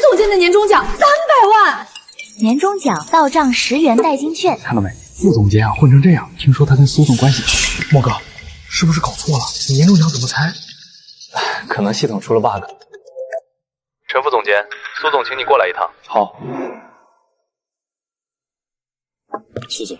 总监的年终奖300万，年终奖到账10元代金券。看到没？副总监啊，混成这样，听说他跟苏总关系……莫哥，是不是搞错了？你年终奖怎么才？可能系统出了 bug。陈副总监，苏总请你过来一趟。好。苏总。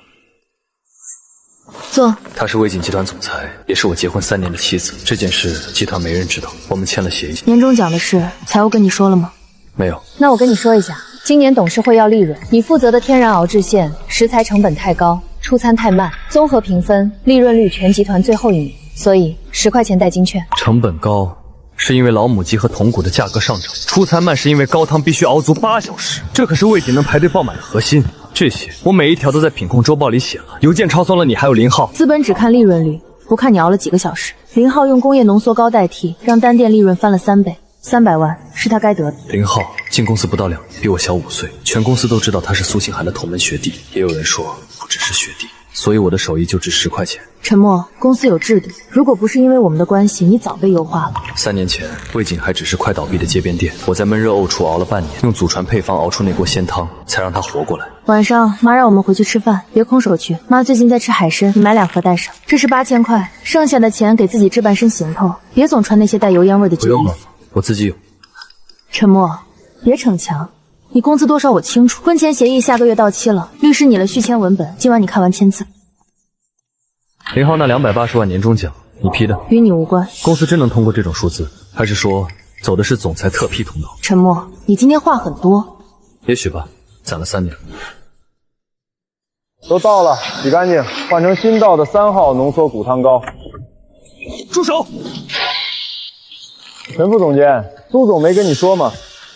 坐。他是魏锦集团总裁，也是我结婚3年的妻子。这件事集团没人知道，我们签了协议。年终奖的事，财务跟你说了吗？没有。那我跟你说一下，今年董事会要利润，你负责的天然熬制线食材成本太高，出餐太慢，综合评分利润率全集团最后1名，所以10块钱代金券。成本高是因为老母鸡和筒骨的价格上涨，出餐慢是因为高汤必须熬足8小时，这可是魏锦能排队爆满的核心。 这些我每一条都在品控周报里写了，邮件抄送了你，还有林浩。资本只看利润率，不看你熬了几个小时。林浩用工业浓缩膏代替，让单店利润翻了3倍，300万是他该得的。林浩进公司不到2年，比我小5岁，全公司都知道他是苏晴涵的同门学弟，也有人说不只是学弟，所以我的手艺就值10块钱。陈默，公司有制度，如果不是因为我们的关系，你早被优化了。3年前，魏锦还只是快倒闭的街边店，我在闷热沤厨熬了半年，用祖传配方熬出那锅鲜汤，才让他活过来。 晚上妈让我们回去吃饭，别空手去。妈最近在吃海参，你买2盒带上。这是8000块，剩下的钱给自己置办身行头，别总穿那些带油烟味的旧衣服。不用了，我自己有。陈默，别逞强，你工资多少我清楚。婚前协议下个月到期了，律师拟了续签文本，今晚你看完签字。林浩那280万年终奖，你批的？与你无关。公司真能通过这种数字，还是说走的是总裁特批通道？陈默，你今天话很多。也许吧，攒了3年。 都倒了，洗干净，换成新倒的3号浓缩骨汤膏。住手！陈副总监，苏总没跟你说吗？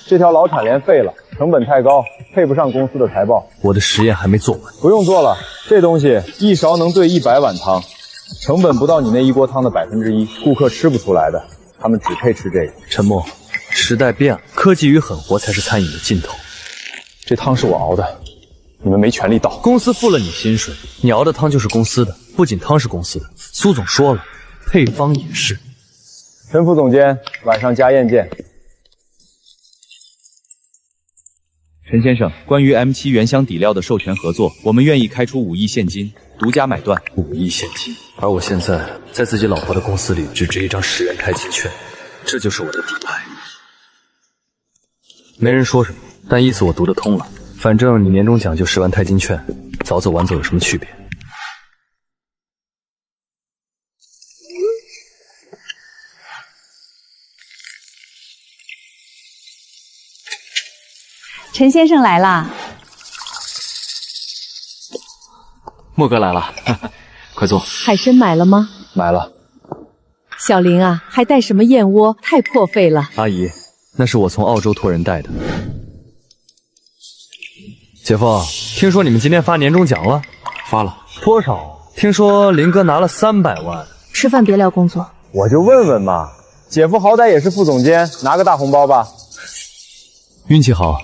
这条老产联废了，成本太高，配不上公司的财报。我的实验还没做完，不用做了，这东西1勺能兑100碗汤，成本不到你那一锅汤的1%，顾客吃不出来的，他们只配吃这个。陈默，时代变了，科技与狠活才是餐饮的尽头。这汤是我熬的。 你们没权利倒，公司付了你薪水，你熬的汤就是公司的，不仅汤是公司的，苏总说了，配方也是。陈副总监，晚上家宴见。陈先生，关于 M7原箱底料的授权合作，我们愿意开出5亿现金，独家买断。5亿现金，而我现在在自己老婆的公司里只值一张10元开金券，这就是我的底牌。没人说什么，但意思我读得通了。 反正你年终奖就10万钛金券，早走晚走有什么区别？陈先生来啦，莫哥来了，快坐。海参买了吗？买了。小林啊，还带什么燕窝？太破费了。阿姨，那是我从澳洲托人带的。 姐夫，听说你们今天发年终奖了？发了多少？听说林哥拿了300万。吃饭别聊工作。我就问问嘛，姐夫好歹也是副总监，拿个大红包吧。运气好，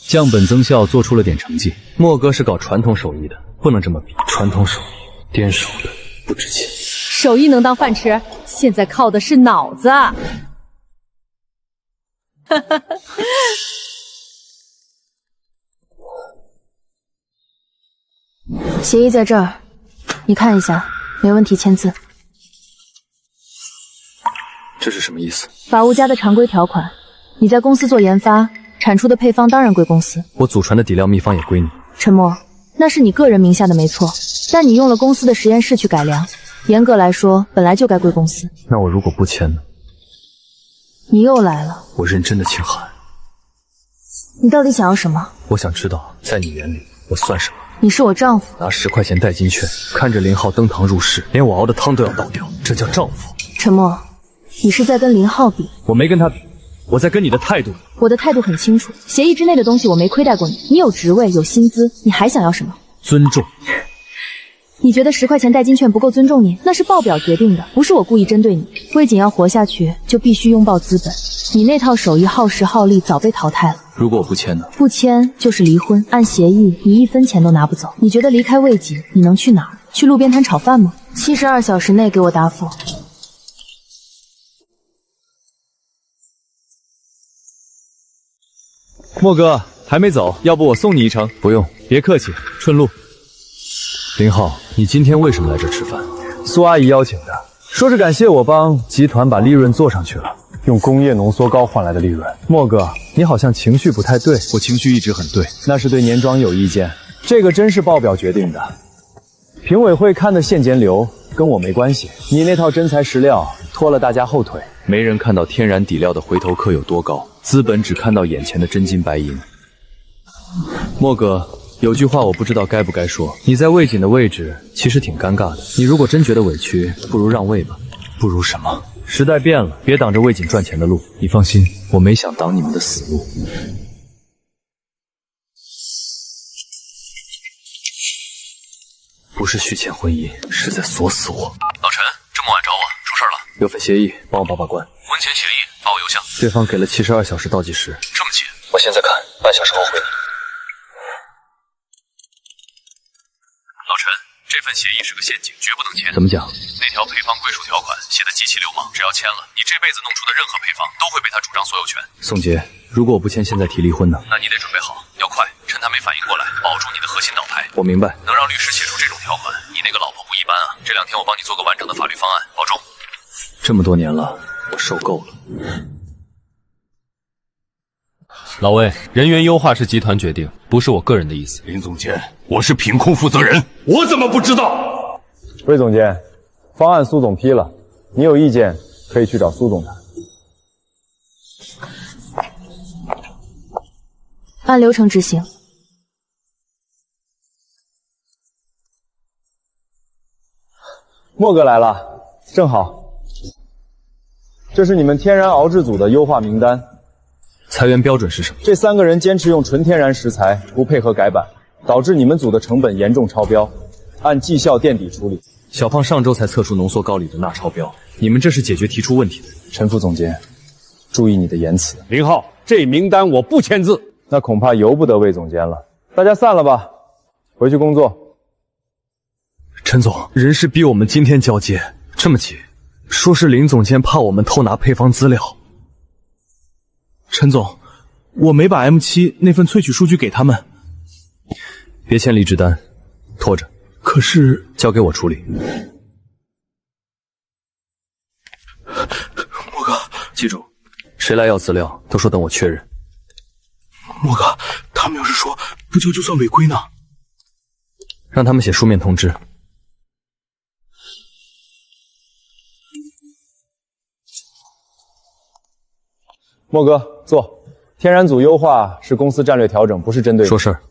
降本增效做出了点成绩。莫哥是搞传统手艺的，不能这么比。传统手艺颠手的不值钱。手艺能当饭吃，现在靠的是脑子。哈哈。 协议在这儿，你看一下，没问题签字。这是什么意思？法务加的常规条款，你在公司做研发，产出的配方当然归公司。我祖传的底料秘方也归你。陈默，那是你个人名下的没错，但你用了公司的实验室去改良，严格来说本来就该归公司。那我如果不签呢？你又来了。我认真的，清寒。你到底想要什么？我想知道，在你眼里我算什么？ 你是我丈夫，拿10块钱代金券，看着林浩登堂入室，连我熬的汤都要倒掉，这叫丈夫。陈默，你是在跟林浩比？我没跟他比，我在跟你的态度。我的态度很清楚，协议之内的东西我没亏待过你，你有职位有薪资，你还想要什么？尊重。你觉得10块钱代金券不够尊重你？那是报表决定的，不是我故意针对你。魏锦要活下去，就必须拥抱资本。你那套手艺耗时耗力，早被淘汰了。 如果我不签呢？不签就是离婚。按协议，你1分钱都拿不走。你觉得离开魏锦，你能去哪儿？去路边摊炒饭吗？72小时内给我答复。莫哥还没走，要不我送你一程？不用，别客气，顺路。林浩，你今天为什么来这吃饭？苏阿姨邀请的，说是感谢我帮集团把利润做上去了，用工业浓缩膏换来的利润。莫哥，你好像情绪不太对。我情绪一直很对，那是对年庄有意见，这个真是报表决定的。评委会看的现金流跟我没关系，你那套真材实料拖了大家后腿。没人看到天然底料的回头客有多高，资本只看到眼前的真金白银。莫哥，有句话我不知道该不该说，你在魏锦的位置其实挺尴尬的。你如果真觉得委屈，不如让位吧。不如什么？时代变了，别挡着魏锦赚钱的路。你放心，我没想挡你们的死路。不是续签婚姻，是在锁死我。老陈，这么晚找我，出事了？有份协议，帮我把把关。婚前协议，发我邮箱。对方给了72小时倒计时。这么急？我现在看，半小时后回你。老陈，这份协议是个陷阱，绝不能签。怎么讲？那条配方归属条款写的极其流氓，只要签了，你这辈子弄出的任何配方都会被他主张所有权。宋杰，如果我不签，现在提离婚呢？那你得准备好，要快，趁他没反应过来，保住你的核心岛台。我明白。能让律师写出这种条款，你那个老婆不一般啊！这2天我帮你做个完整的法律方案，保重。这么多年了，我受够了。老魏，人员优化是集团决定，不是我个人的意思。林总监，我是品控负责人，我怎么不知道？魏总监，方案苏总批了，你有意见可以去找苏总谈。按流程执行。莫哥来了，正好。这是你们天然熬制组的优化名单。裁员标准是什么？这3个人坚持用纯天然食材，不配合改版，导致你们组的成本严重超标，按绩效垫底处理。小胖上周才测出浓缩膏里的钠超标，你们这是解决提出问题的。陈副总监，注意你的言辞。林浩，这名单我不签字。那恐怕由不得魏总监了，大家散了吧，回去工作。陈总，人事逼我们今天交接，这么急，说是林总监怕我们偷拿配方资料。陈总，我没把 M7 那份萃取数据给他们。别签离职单，拖着。可是交给我处理。莫哥，记住，谁来要资料，都说等我确认。莫哥，他们要是说不交就算违规呢？让他们写书面通知。莫哥，坐。天然组优化是公司战略调整，不是针对你。说事儿。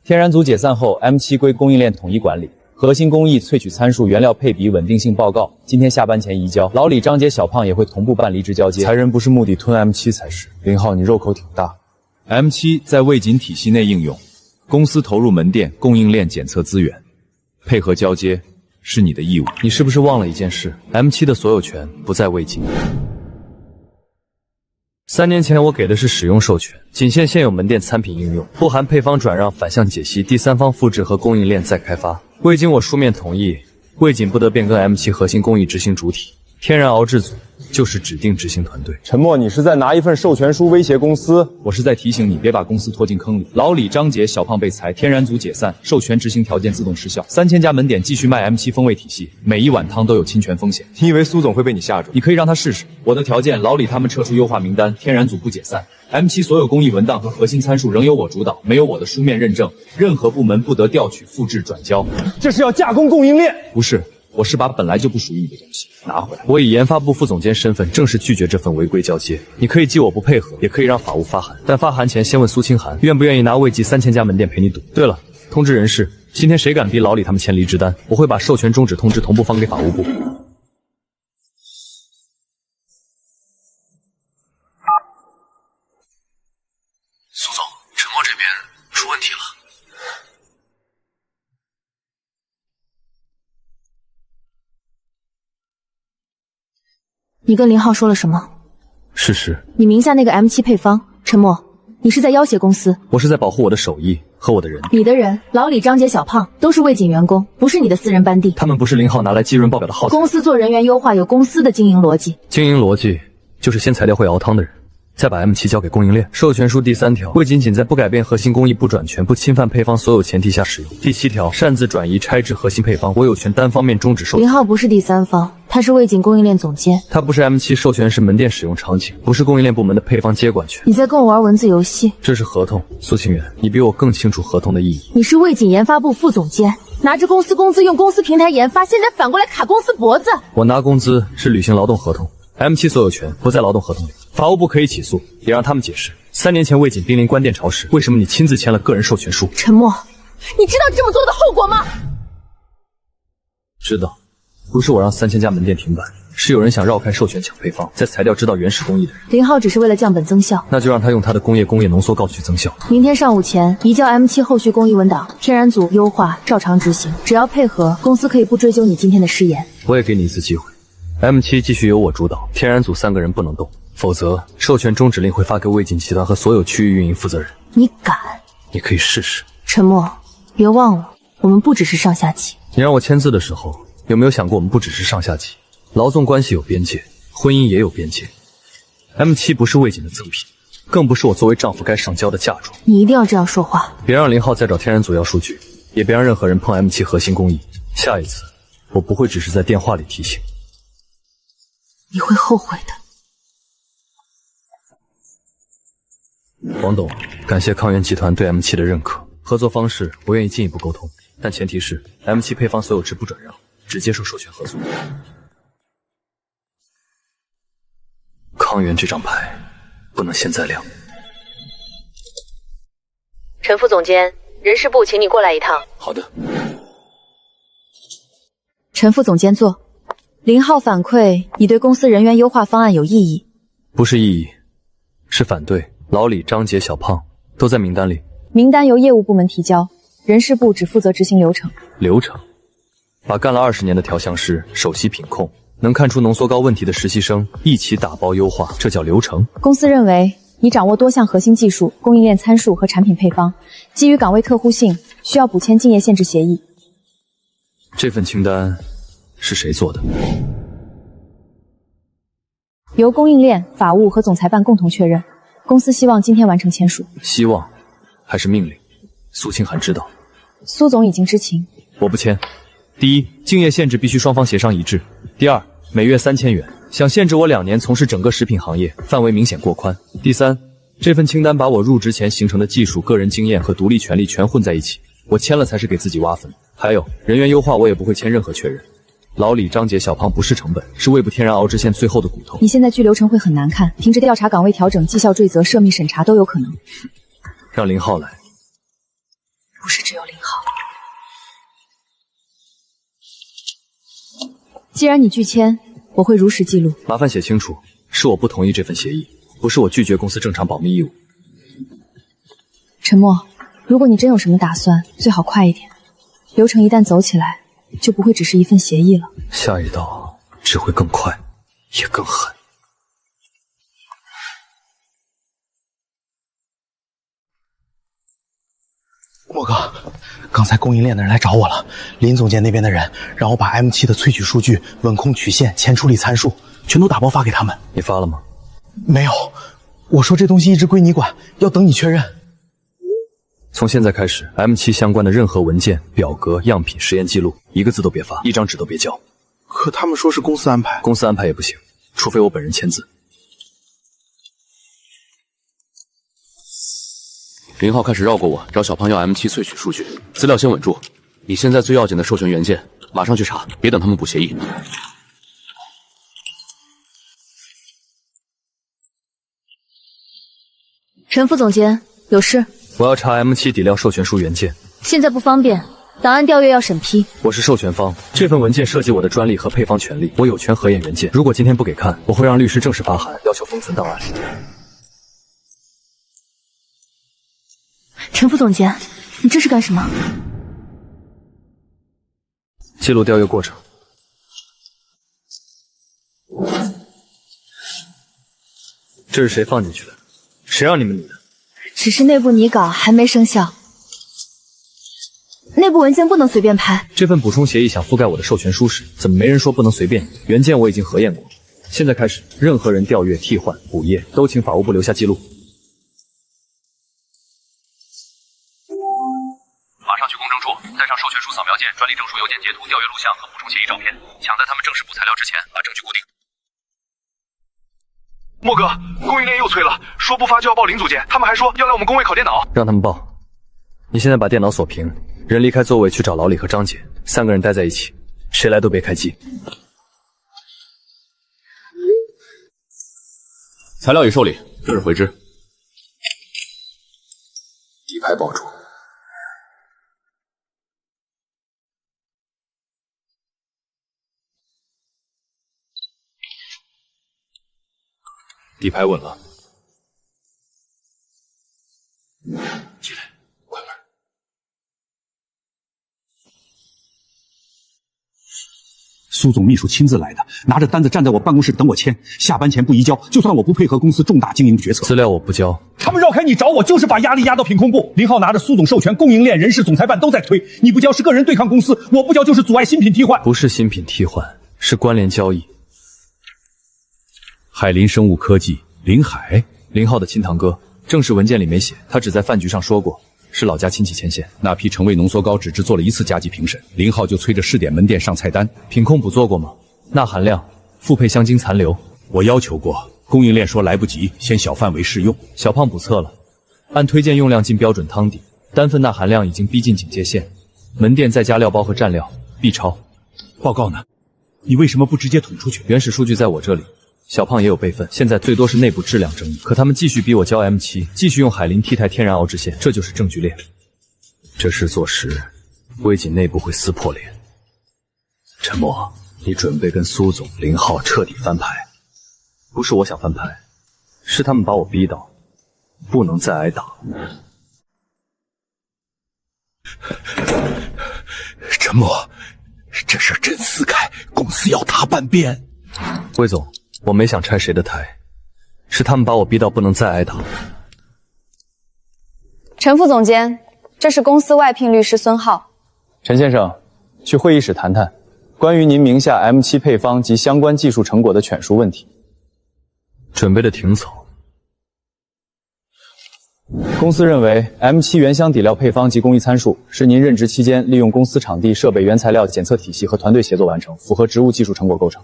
天然组解散后 ，M7 归供应链统一管理，核心工艺、萃取参数、原料配比、稳定性报告，今天下班前移交。老李、张杰、小胖也会同步办离职交接。裁人不是目的，吞 M7 才是。林浩，你肉口挺大。M7 在魏锦体系内应用，公司投入门店、供应链检测资源，配合交接是你的义务。你是不是忘了一件事 ？M7 的所有权不在魏锦。3年前我给的是使用授权，仅限现有门店餐品应用，不含配方转让、反向解析、第三方复制和供应链再开发。未经我书面同意，魏锦不得变更 M7 核心工艺执行主体。天然熬制组就是指定执行团队。陈默，你是在拿一份授权书威胁公司？我是在提醒你，别把公司拖进坑里。老李、张杰、小胖被裁，天然组解散，授权执行条件自动失效。3000家门店继续卖 M7 风味体系，每一碗汤都有侵权风险。你以为苏总会被你吓住？你可以让他试试。我的条件，老李他们撤出优化名单，天然组不解散。M7 所有工艺文档和核心参数仍由我主导，没有我的书面认证，任何部门不得调取、复制、转交。这是要架空供应链？不是。我是把本来就不属于你的东西拿回来。我以研发部副总监身份正式拒绝这份违规交接。你可以记我不配合，也可以让法务发函，但发函前先问苏清寒愿不愿意拿魏记3000家门店陪你赌。对了，通知人事，今天谁敢逼老李他们签离职单，我会把授权终止通知同步发给法务部。苏总，陈默这边出问题了。你跟林浩说了什么？事实。你名下那个 M7 配方，陈默，你是在要挟公司。我是在保护我的手艺和我的人。你的人，老李、张杰、小胖都是魏锦员工，不是你的私人班底。他们不是林浩拿来计润报表的耗材。公司做人员优化有公司的经营逻辑。经营逻辑就是先裁掉会熬汤的人。再把 M7交给供应链。授权书第3条，未仅仅在不改变核心工艺、不转权、不侵犯配方所有前提下使用。第7条，擅自转移、拆制核心配方，我有权单方面终止授权。林浩不是第三方，他是魏锦供应链总监。他不是 M7授权是门店使用场景，不是供应链部门的配方接管权。你在跟我玩文字游戏？这是合同，苏清源，你比我更清楚合同的意义。你是魏锦研发部副总监，拿着公司工资用公司平台研发，现在反过来卡公司脖子。我拿工资是履行劳动合同。M7所有权不在劳动合同里，法务部可以起诉，也让他们解释3年前魏锦濒临关店潮时，为什么你亲自签了个人授权书？沉默，你知道这么做的后果吗？知道，不是我让3000家门店停摆，是有人想绕开授权抢配方，再裁掉知道原始工艺的人。林浩只是为了降本增效，那就让他用他的工业浓缩膏去增效。明天上午前移交 M7后续工艺文档，天然组优化照常执行，只要配合，公司可以不追究你今天的失言。我也给你一次机会。M7继续由我主导，天然组3个人不能动，否则授权终止令会发给魏锦集团和所有区域运营负责人。你敢？你可以试试。沉默，别忘了，我们不只是上下级。你让我签字的时候，有没有想过我们不只是上下级？劳纵关系有边界，婚姻也有边界。M7不是魏锦的赠品，更不是我作为丈夫该上交的嫁妆。你一定要这样说话。别让林浩再找天然组要数据，也别让任何人碰 M7核心工艺。下一次，我不会只是在电话里提醒。你会后悔的。王董，感谢康源集团对 M7的认可，合作方式我愿意进一步沟通，但前提是 M7配方所有制不转让，只接受授权合作。康源这张牌不能现在亮。陈副总监，人事部请你过来一趟。好的。陈副总监坐。林浩反馈，你对公司人员优化方案有异议？不是异议，是反对。老李、张杰、小胖都在名单里。名单由业务部门提交，人事部只负责执行流程。流程？把干了20年的调香师、首席品控、能看出浓缩膏问题的实习生一起打包优化，这叫流程？公司认为你掌握多项核心技术、供应链参数和产品配方，基于岗位特殊性，需要补签竞业限制协议。这份清单是谁做的？由供应链、法务和总裁办共同确认。公司希望今天完成签署。希望还是命令？苏清寒知道。苏总已经知情。我不签。第一，竞业限制必须双方协商一致。第二，每月3000元，想限制我2年从事整个食品行业，范围明显过宽。第三，这份清单把我入职前形成的技术、个人经验和独立权利全混在一起，我签了才是给自己挖坟。还有人员优化，我也不会签任何确认。老李、张杰、小胖不是成本，是魏部天然熬制线最后的骨头。你现在拘流程会很难看，停职调查、岗位调整、绩效追责、涉密审查都有可能。让林浩来。不是只有林浩。既然你拒签，我会如实记录。麻烦写清楚，是我不同意这份协议，不是我拒绝公司正常保密义务。陈默，如果你真有什么打算，最好快一点。流程一旦走起来，就不会只是一份协议了。下一道只会更快，也更狠。莫哥，刚才供应链的人来找我了，林总监那边的人让我把 M7的萃取数据、稳控曲线、前处理参数全都打包发给他们。你发了吗？没有，我说这东西一直归你管，要等你确认。从现在开始 ，M7 相关的任何文件、表格、样品、实验记录，一个字都别发，一张纸都别交。可他们说是公司安排，公司安排也不行，除非我本人签字。林浩开始绕过我，找小胖要 M7 萃取数据，资料先稳住。你现在最要紧的授权原件，马上去查，别等他们补协议。陈副总监，有事？我要查 M7 底料授权书原件，现在不方便，档案调阅要审批。我是授权方，这份文件涉及我的专利和配方权利，我有权核验原件。如果今天不给看，我会让律师正式发函，要求封存档案。陈副总监，你这是干什么？记录调阅过程。这是谁放进去的？谁让你们拟的？只是内部拟稿还没生效，内部文件不能随便拍。这份补充协议想覆盖我的授权书时，怎么没人说不能随便？原件我已经核验过，现在开始，任何人调阅、替换、补业，都请法务部留下记录。马上去公证处，带上授权书扫描件、专利证书邮件截图、调阅录像和补充协议照片，抢在他们正式补材料之前把证据固定。莫哥，供应链又催了，说不发就要报林组监，他们还说要来我们工位拷电脑。让他们报。你现在把电脑锁屏，人离开座位去找老李和张姐，3个人待在一起，谁来都别开机。材料已受理，这是回执。底牌保住。底牌稳了。进来，关门。苏总秘书亲自来的，拿着单子站在我办公室等我签，下班前不移交，就算我不配合公司重大经营决策。资料我不交，他们绕开你找我，就是把压力压到品控部。林浩拿着苏总授权，供应链、人事、总裁办都在推，你不交是个人对抗公司，我不交就是阻碍新品替换。不是新品替换，是关联交易。海林生物科技，林海，林浩的亲堂哥，正式文件里没写，他只在饭局上说过，是老家亲戚牵线。那批橙味浓缩膏只制做了1次加急评审，林浩就催着试点门店上菜单。品控补做过吗？钠含量、复配香精残留，我要求过，供应链说来不及，先小范围试用。小胖补测了，按推荐用量进标准汤底，单份钠含量已经逼近警戒线，门店再加料包和蘸料必超。报告呢？你为什么不直接捅出去？原始数据在我这里。小胖也有备份，现在最多是内部质量争议，可他们继续逼我交 M7，继续用海林替代天然熬制线，这就是证据链。这事做实，微锦内部会撕破脸。陈默，你准备跟苏总、林浩彻底翻牌？不是我想翻牌，是他们把我逼到，不能再挨打。陈默，这事真撕开，公司要他办遍。魏总。我没想拆谁的台，是他们把我逼到不能再挨打。陈副总监，这是公司外聘律师孙浩。陈先生，去会议室谈谈关于您名下 M7 配方及相关技术成果的权属问题。准备的挺早。公司认为 M7 原箱底料配方及工艺参数是您任职期间利用公司场地、设备、原材料、检测体系和团队协作完成，符合职务技术成果构成，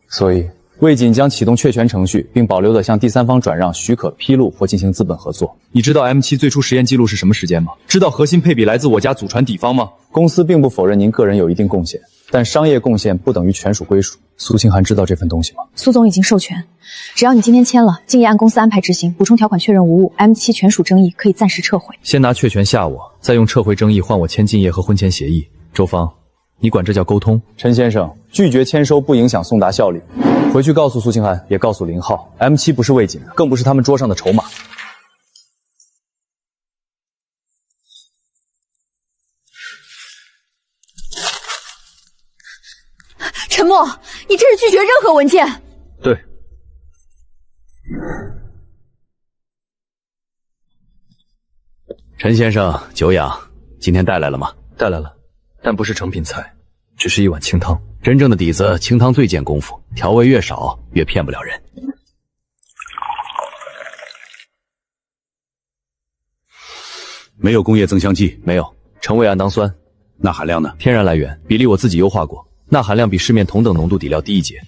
所以魏锦将启动确权程序，并保留了向第三方转让许可披露或进行资本合作。你知道 M7 最初实验记录是什么时间吗？知道核心配比来自我家祖传底方吗？公司并不否认您个人有一定贡献，但商业贡献不等于权属归属。苏清寒知道这份东西吗？苏总已经授权，只要你今天签了，竞业按公司安排执行，补充条款确认无误 ，M7 权属争议可以暂时撤回。先拿确权吓我，再用撤回争议换我签竞业和婚前协议。周芳，你管这叫沟通？陈先生，拒绝签收不影响送达效力。回去告诉苏清寒，也告诉林浩 ，M7 不是魏锦的，更不是他们桌上的筹码。陈默，你这是拒绝任何文件。对。陈先生，久仰，今天带来了吗？带来了，但不是成品菜，只是一碗清汤。真正的底子，清汤最见功夫，调味越少越骗不了人。没有工业增香剂，没有。橙味氨当酸，钠含量呢？天然来源，比例我自己优化过，钠含量比市面同等浓度底料低一截。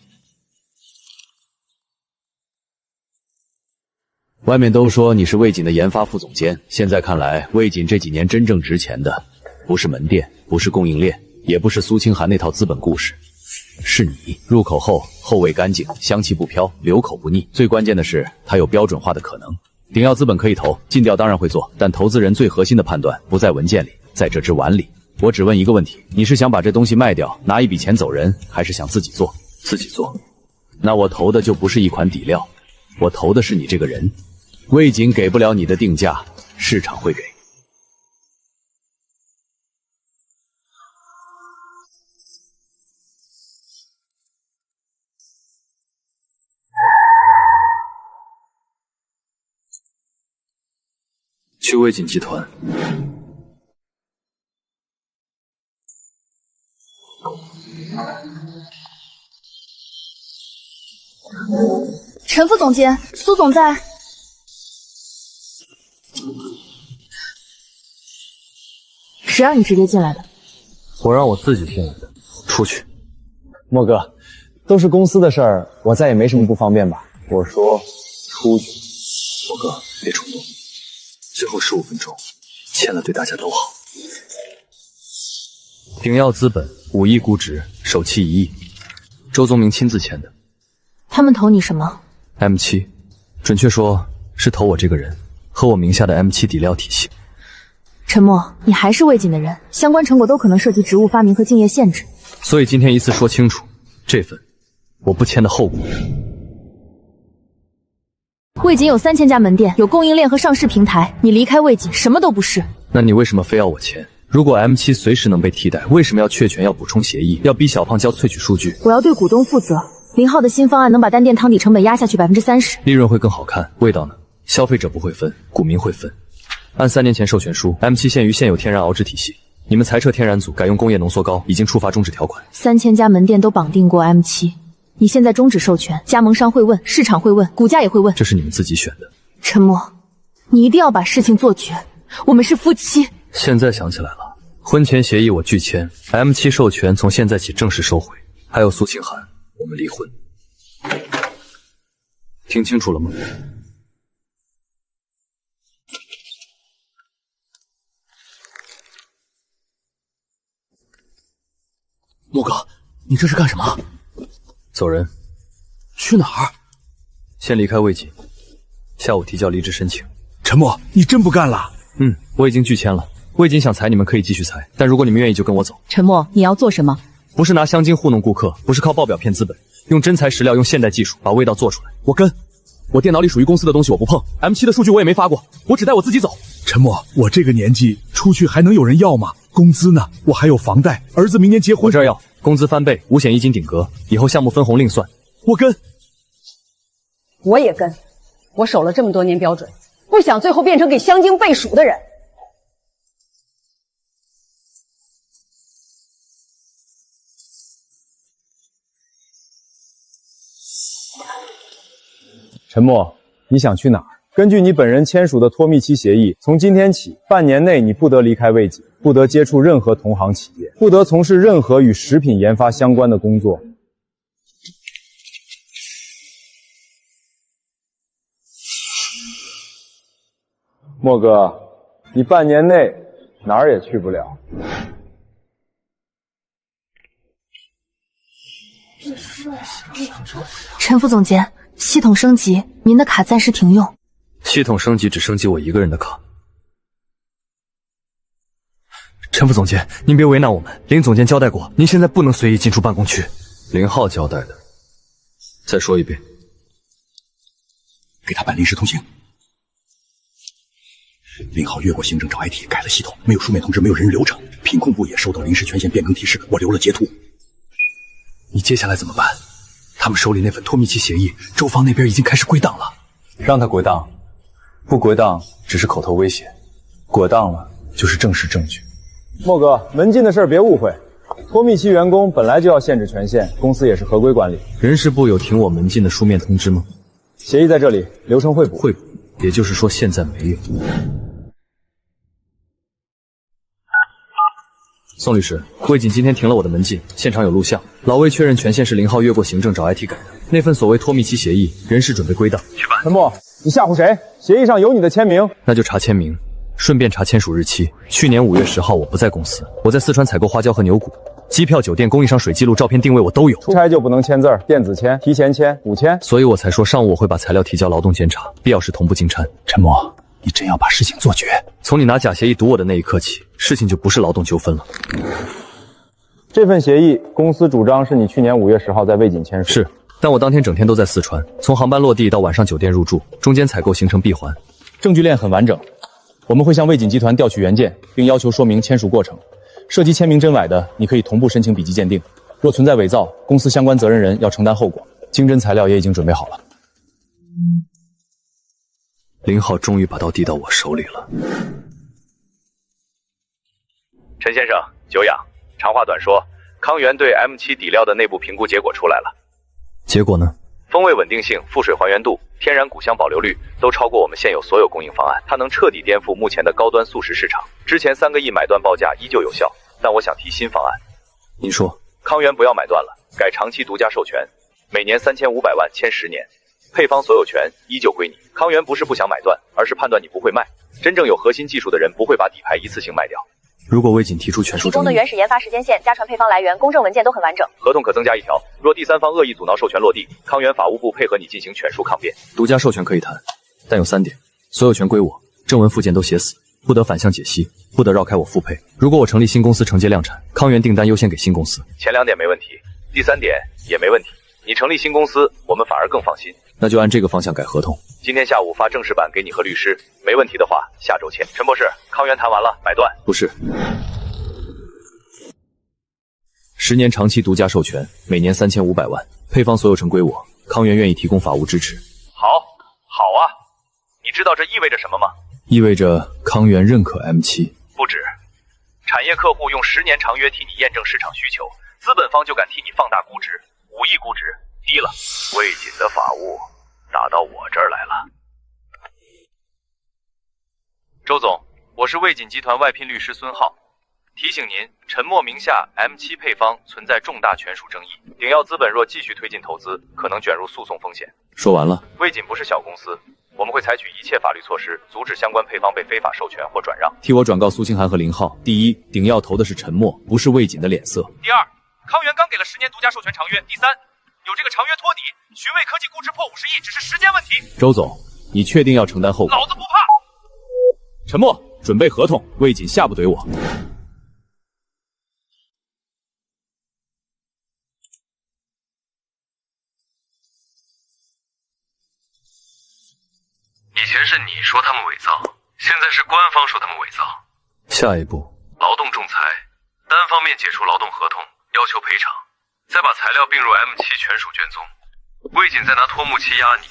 外面都说你是魏锦的研发副总监，现在看来，魏锦这几年真正值钱的，不是门店，不是供应链，也不是苏清寒那套资本故事，是你。入口后后味干净，香气不飘，留口不腻。最关键的是，它有标准化的可能。鼎耀资本可以投，尽调当然会做，但投资人最核心的判断不在文件里，在这只碗里。我只问一个问题：你是想把这东西卖掉，拿一笔钱走人，还是想自己做？自己做。那我投的就不是一款底料，我投的是你这个人。魏锦给不了你的定价，市场会给。去魏锦集团。副总监，苏总在。谁让你直接进来的？我让我自己进来的。出去。莫哥，都是公司的事儿，我再也没什么不方便吧？我说出去。莫哥，别冲动，最后15分钟，签了对大家都好。鼎耀资本5亿估值，首期1亿，周宗明亲自签的。他们投你什么 M7，准确说是投我这个人和我名下的 M7底料体系。陈默，你还是魏锦的人，相关成果都可能涉及职务发明和竞业限制。所以今天一次说清楚，这份我不签的后果。魏锦有3000家门店，有供应链和上市平台，你离开魏锦什么都不是。那你为什么非要我签？如果 M7随时能被替代，为什么要确权，要补充协议，要逼小胖交萃取数据？我要对股东负责。林浩的新方案能把单店汤底成本压下去30%，利润会更好看，味道呢？消费者不会分，股民会分。按3年前授权书 ，M7限于现有天然熬制体系，你们裁撤天然组，改用工业浓缩膏，已经触发终止条款。3000家门店都绑定过 M7，你现在终止授权，加盟商会问，市场会问，股价也会问。这是你们自己选的。陈默，你一定要把事情做绝，我们是夫妻。现在想起来了，婚前协议我拒签 ，M7授权从现在起正式收回。还有苏清寒，我们离婚。听清楚了吗？莫哥，你这是干什么？走人。去哪儿？先离开魏锦，下午提交离职申请。陈默，你真不干了？我已经拒签了。魏锦想裁你们可以继续裁，但如果你们愿意就跟我走。陈默，你要做什么？不是拿香精糊弄顾客，不是靠报表骗资本，用真材实料，用现代技术把味道做出来。我电脑里属于公司的东西我不碰 ，M7的数据我也没发过，我只带我自己走。陈默，我这个年纪出去还能有人要吗？工资呢？我还有房贷，儿子明年结婚。我这儿要工资翻倍，5险1金顶格，以后项目分红另算。我跟。我也跟，我守了这么多年标准，不想最后变成给香精背书的人。陈默，你想去哪儿？根据你本人签署的脱密期协议，从今天起，半年内你不得离开魏锦，不得接触任何同行企业，不得从事任何与食品研发相关的工作。莫哥，你半年内哪儿也去不了。陈副总监，系统升级，您的卡暂时停用。系统升级只升级我一个人的卡。陈副总监，您别为难我们，林总监交代过，您现在不能随意进出办公区。林浩交代的。再说一遍。给他办临时通行。林浩越过行政找 IT 改了系统，没有书面通知，没有人事流程。品控部也收到临时权限变更提示，我留了截图。你接下来怎么办？他们手里那份脱密期协议，周方那边已经开始归档了。让他归档，不归档只是口头威胁，果档了就是正式证据。莫哥，门禁的事别误会，脱密期员工本来就要限制权限，公司也是合规管理。人事部有停我门禁的书面通知吗？协议在这里，流程汇补。也就是说现在没有。宋律师，魏锦今天停了我的门禁，现场有录像。老魏确认权限是林浩越过行政找 IT 改的，那份所谓脱密期协议，人事准备归档。去办。陈默，你吓唬谁？协议上有你的签名。那就查签名，顺便查签署日期。去年5月10号我不在公司，我在四川采购花椒和牛骨，机票、酒店、供应商水记录、照片定位我都有。出差就不能签字儿，电子签、提前签、补签。所以我才说上午我会把材料提交劳动监察，必要时同步经掺。陈默，你真要把事情做绝？从你拿假协议堵我的那一刻起，事情就不是劳动纠纷了。这份协议，公司主张是你去年5月10号在魏锦签署。是，但我当天整天都在四川，从航班落地到晚上酒店入住，中间采购行程闭环，证据链很完整。我们会向魏锦集团调取原件，并要求说明签署过程。涉及签名真伪的，你可以同步申请笔迹鉴定。若存在伪造，公司相关责任人要承担后果。经侦材料也已经准备好了。林浩终于把刀递到我手里了。陈先生，久仰。长话短说，康源对 M7 底料的内部评估结果出来了。结果呢？风味稳定性、富水还原度、天然谷香保留率都超过我们现有所有供应方案，它能彻底颠覆目前的高端速食市场。之前3个亿买断报价依旧有效，但我想提新方案。你说，康源不要买断了，改长期独家授权，每年3500万签10年，配方所有权依旧归你。康源不是不想买断，而是判断你不会卖。真正有核心技术的人不会把底牌一次性卖掉。如果魏锦提出全数提供的原始研发时间线、家传配方来源、公证文件都很完整。合同可增加1条，若第三方恶意阻挠授权落地，康源法务部配合你进行全数抗辩。独家授权可以谈，但有3点：所有权归我，正文附件都写死，不得反向解析，不得绕开我复配。如果我成立新公司承接量产，康源订单优先给新公司。前2点没问题，第3点也没问题。你成立新公司，我们反而更放心。那就按这个方向改合同。今天下午发正式版给你和律师，没问题的话下周签。陈博士，康源谈完了，买断。不是，10年长期独家授权，每年3500万，配方所有权归我，康源愿意提供法务支持。好啊，你知道这意味着什么吗？意味着康源认可 M7。不止，产业客户用10年长约替你验证市场需求，资本方就敢替你放大估值，5亿估值低了。魏锦的法务打到我这儿来了。周总，我是魏锦集团外聘律师孙浩。提醒您，陈默名下 M7 配方存在重大权属争议，鼎耀资本若继续推进投资，可能卷入诉讼风险。说完了。魏锦不是小公司，我们会采取一切法律措施，阻止相关配方被非法授权或转让。替我转告苏清寒和林浩：第一，鼎耀投的是陈默，不是魏锦的脸色；第二，康源刚给了10年独家授权长约；第三，有这个长约托底，寻味科技估值破50亿只是时间问题。周总，你确定要承担后果？老子不怕。陈默，准备合同，魏锦下不怼我。以前是你说他们伪造，现在是官方说他们伪造。下一步，劳动仲裁，单方面解除劳动合同，要求赔偿，再把材料并入 M7 全属卷宗。魏锦在拿脱木期压你，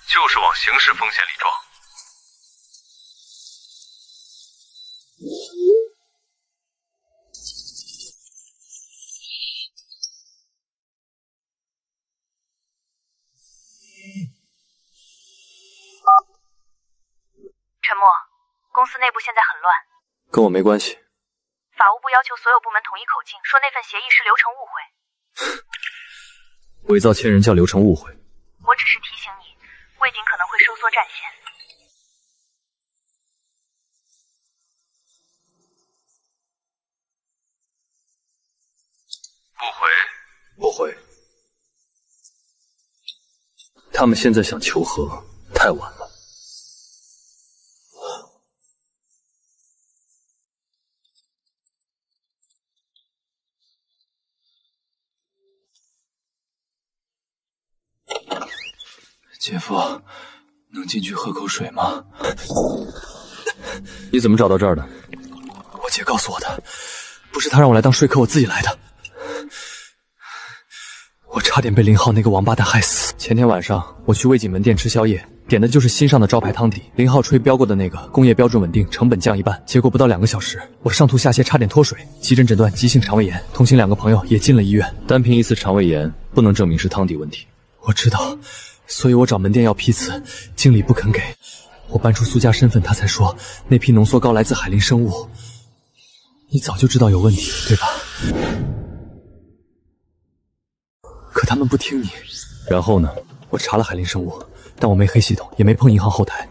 就是往刑事风险里撞。陈默，公司内部现在很乱，跟我没关系。法务部要求所有部门统一口径，说那份协议是流程误会。伪造千人叫流程误会。我只是提醒你，魏锦可能会收缩战线。不回。他们现在想求和，太晚了。姐夫，能进去喝口水吗？你怎么找到这儿的？我姐告诉我的，不是她让我来当说客，我自己来的。我差点被林浩那个王八蛋害死。前天晚上我去魏锦门店吃宵夜，点的就是新上的招牌汤底，林浩吹标过的那个工业标准稳定，成本降一半。结果不到2个小时，我上吐下泻，差点脱水，急诊诊断急性肠胃炎，同行2个朋友也进了医院。单凭一次肠胃炎不能证明是汤底问题。我知道，所以我找门店要批次，经理不肯给。我搬出苏家身份，他才说那批浓缩膏来自海林生物。你早就知道有问题，对吧？可他们不听你。然后呢？我查了海林生物，但我没黑系统，也没碰银行后台。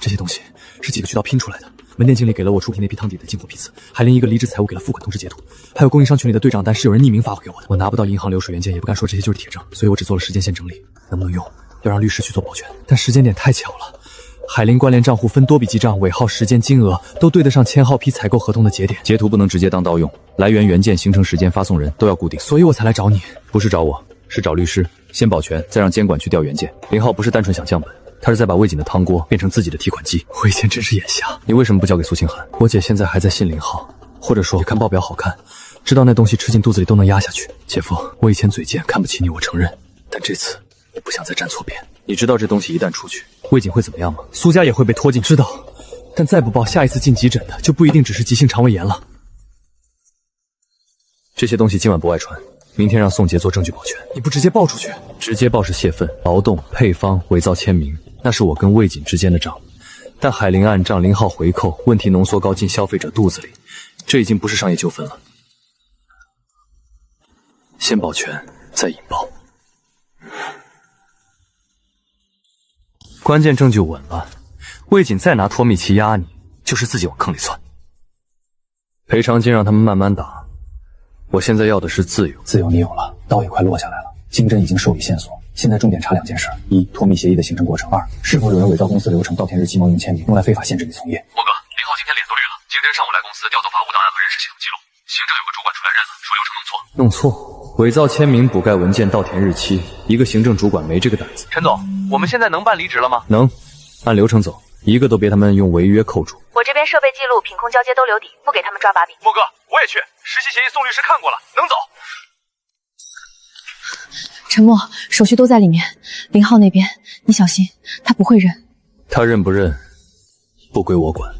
这些东西是几个渠道拼出来的。门店经理给了我出品那批汤底的进货批次，海林一个离职财务给了付款通知截图，还有供应商群里的队账单是有人匿名发给我的。我拿不到银行流水原件，也不敢说这些就是铁证，所以我只做了时间线整理。能不能用，要让律师去做保全。但时间点太巧了，海林关联账户分多笔记账，尾号、时间、金额都对得上签号批采购合同的节点。截图不能直接当盗用，来源、原件、形成时间、发送人都要固定，所以我才来找你。不是找我，是找律师，先保全，再让监管去调原件。林浩不是单纯想降本，他是在把魏锦的汤锅变成自己的提款机。我以前真是眼瞎。你为什么不交给苏清寒？我姐现在还在信林浩，或者说看报表好看，知道那东西吃进肚子里都能压下去。姐夫，我以前嘴贱，看不起你，我承认，但这次也不想再站错边。你知道这东西一旦出去，魏锦会怎么样吗？苏家也会被拖进，知道，但再不报，下一次进急诊的就不一定只是急性肠胃炎了。这些东西今晚不外传，明天让宋杰做证据保全。你不直接报出去？直接报是泄愤，劳动、配方、伪造签名，那是我跟魏锦之间的账。但海玲暗账，0号回扣，问题浓缩高进消费者肚子里，这已经不是商业纠纷了。先保全，再引爆。关键证据稳了，魏锦再拿托密奇压你，就是自己往坑里窜。赔偿金让他们慢慢打，我现在要的是自由。自由你有了，刀也快落下来了，经侦已经受理线索，现在重点查2件事：一、托密协议的形成过程；二、是否有人伪造公司流程、稻田日期、冒用签名，用来非法限制你从业。莫哥，0号今天脸都绿了，经侦上午来公司调走法务档案和人事系统记录，行政有个主管出来认了，说流程弄错，伪造签名、补盖文件、稻田日期，一个行政主管没这个胆子。陈总，我们现在能办离职了吗？能，按流程走，一个都别他们用违约扣住。我这边设备记录、品控交接都留底，不给他们抓把柄。莫哥，我也去，实习协议宋律师看过了，能走。陈默，手续都在里面。0号那边你小心，他不会认。他认不认，不归我管。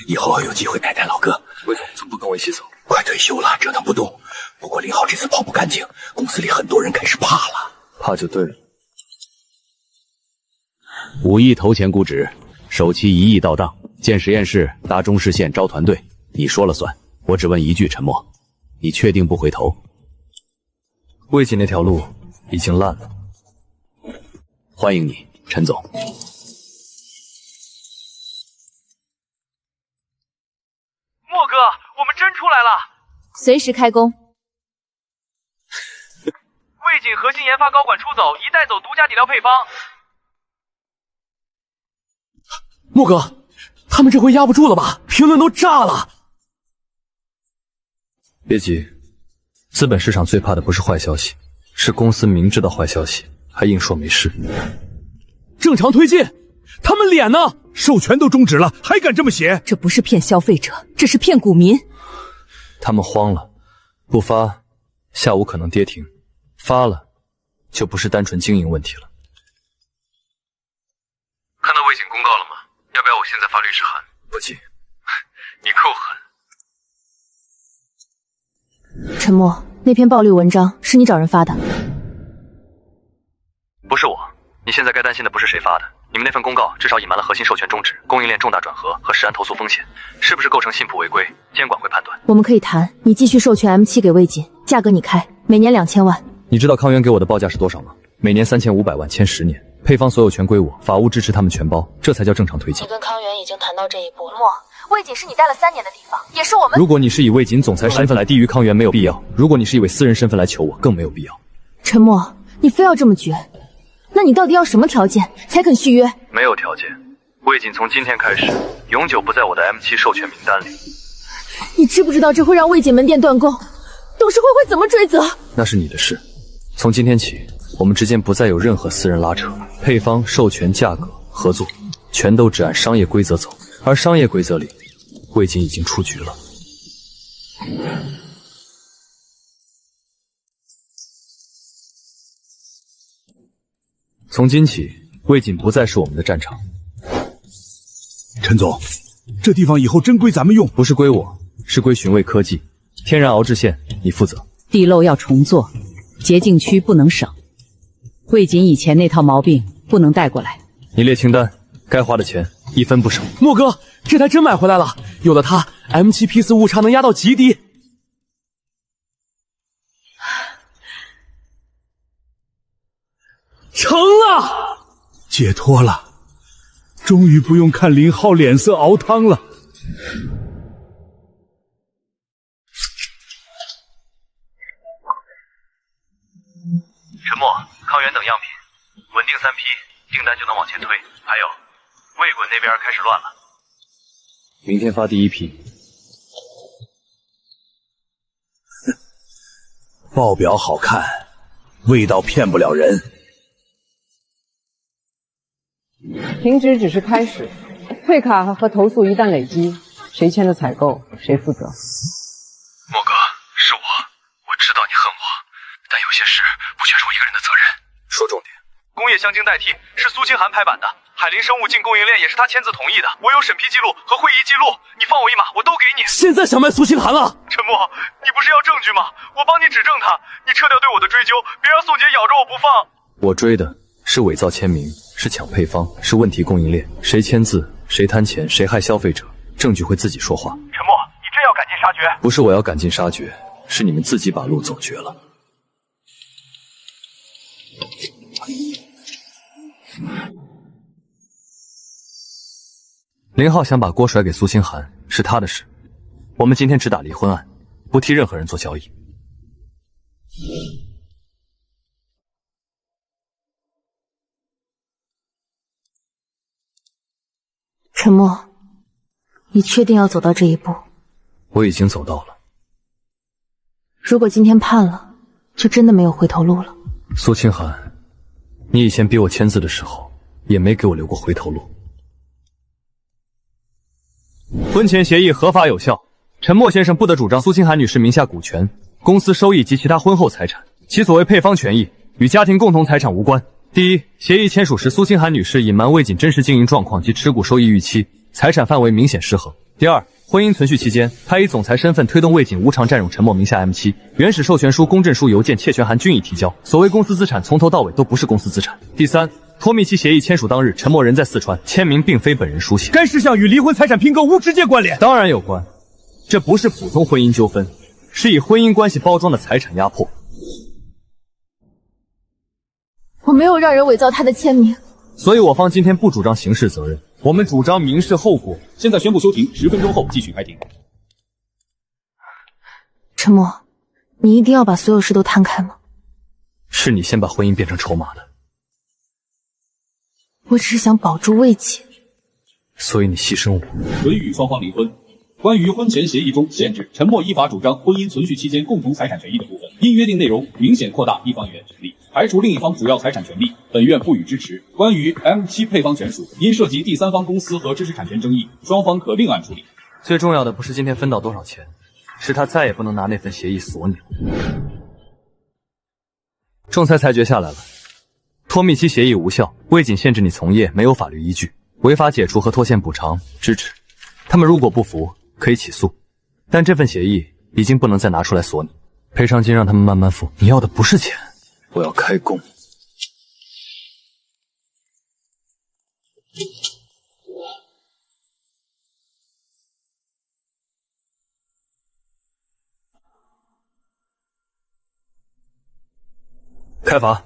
以后有机会带带老哥。魏总怎么不跟我一起走？快退休了，折腾不动。不过0号这次跑不干净，公司里很多人开始怕了。怕就对了。 5亿投钱估值，首期1亿到账，建实验室，搭中视线，招团队，你说了算。我只问一句，陈默，你确定不回头？魏锦那条路已经烂了。欢迎你，陈总。莫哥，我们真出来了！随时开工。魏锦核心研发高管出走，一带走独家底料配方。 莫哥，他们这回压不住了吧？评论都炸了。别急，资本市场最怕的不是坏消息，是公司明知道坏消息还硬说没事。正常推进，他们脸呢？授权都终止了，还敢这么写？这不是骗消费者，这是骗股民。他们慌了，不发，下午可能跌停；发了，就不是单纯经营问题了。看到魏锦公告了吗？ 要不要我现在发律师函？不急，你够狠。陈默，那篇暴力文章是你找人发的？不是我。你现在该担心的不是谁发的，你们那份公告至少隐瞒了核心授权终止、供应链重大转合和实案投诉风险，是不是构成信谱违规？监管会判断。我们可以谈，你继续授权 M7给魏锦，价格你开，每年2000万。你知道康源给我的报价是多少吗？每年3500万，签10年。 配方所有权归我，法务支持他们全包，这才叫正常推进。你跟康源已经谈到这一步了。莫，魏锦是你待了3年的地方，也是我们。如果你是以魏锦总裁身份来低于康源，没有必要；如果你是以为私人身份来求我，更没有必要。陈默，你非要这么绝？那你到底要什么条件才肯续约？没有条件，魏锦从今天开始永久不在我的 M7授权名单里。你知不知道这会让魏锦门店断供？董事会会怎么追责？那是你的事。从今天起。 我们之间不再有任何私人拉扯，配方、授权、价格、合作，全都只按商业规则走。而商业规则里，魏锦已经出局了。从今起，魏锦不再是我们的战场。陈总，这地方以后真归咱们用？不是归我，是归寻味科技。天然熬制线，你负责。地漏要重做，洁净区不能省。 魏锦以前那套毛病不能带过来。你列清单，该花的钱1分不少。莫哥，这台真买回来了，有了它 ，M7 P4误差能压到极低。成了，解脱了，终于不用看0号脸色熬汤了。陈默。 康源等样品稳定3批，订单就能往前推。还有，魏滚那边开始乱了。明天发第1批。报表好看，味道骗不了人。停止只是开始，退卡和投诉一旦累积，谁签的采购谁负责。莫哥，是我知道你恨我，但有些事不全是我一个人的责任。 说重点，工业香精代替是苏清寒拍板的，海林生物进供应链也是他签字同意的，我有审批记录和会议记录，你放我一马，我都给你。现在想卖苏星寒了？陈默，你不是要证据吗？我帮你指证他，你撤掉对我的追究，别让宋杰咬着我不放。我追的是伪造签名，是抢配方，是问题供应链，谁签字，谁贪钱，谁害消费者，证据会自己说话。陈默，你真要赶尽杀绝？不是我要赶尽杀绝，是你们自己把路走绝了。林浩想把锅甩给苏星寒，是他的事。我们今天只打离婚案，不替任何人做交易。陈默，你确定要走到这一步？我已经走到了。如果今天判了，就真的没有回头路了。苏清寒，你以前逼我签字的时候，也没给我留过回头路。婚前协议合法有效，陈默先生不得主张苏清寒女士名下股权、公司收益及其他婚后财产，其所谓配方权益与家庭共同财产无关。第一，协议签署时，苏清寒女士隐瞒魏锦真实经营状况及持股收益预期，财产范围明显失衡。第二，婚姻存续期间，他以总裁身份推动魏锦无偿占用陈默名下 M7，原始授权书、公证书、邮件、窃权函均已提交，所谓公司资产从头到尾都不是公司资产。第三，托密期协议签署当日，陈默人在四川，签名并非本人书写。该事项与离婚财产拼购无直接关联。当然有关，这不是普通婚姻纠纷，是以婚姻关系包装的财产压迫。我没有让人伪造他的签名，所以我方今天不主张刑事责任，我们主张民事后果。现在宣布休庭，10分钟后继续开庭。陈默，你一定要把所有事都摊开吗？是你先把婚姻变成筹码的。我只是想保住魏锦，所以你牺牲我。准予双方离婚。关于婚前协议中限制陈默依法主张婚姻存续期间共同财产权益的部分，因约定内容明显扩大一方原权利，排除另一方主要财产权利，本院不予支持。关于 M7 配方权属，因涉及第三方公司和知识产权争议，双方可另案处理。最重要的不是今天分到多少钱，是他再也不能拿那份协议锁你了。仲裁裁决下来了，托密期协议无效，魏锦限制你从业没有法律依据，违法解除和拖欠补偿支持。他们如果不服可以起诉，但这份协议已经不能再拿出来锁你，赔偿金让他们慢慢付。你要的不是钱，我要开工。开罚。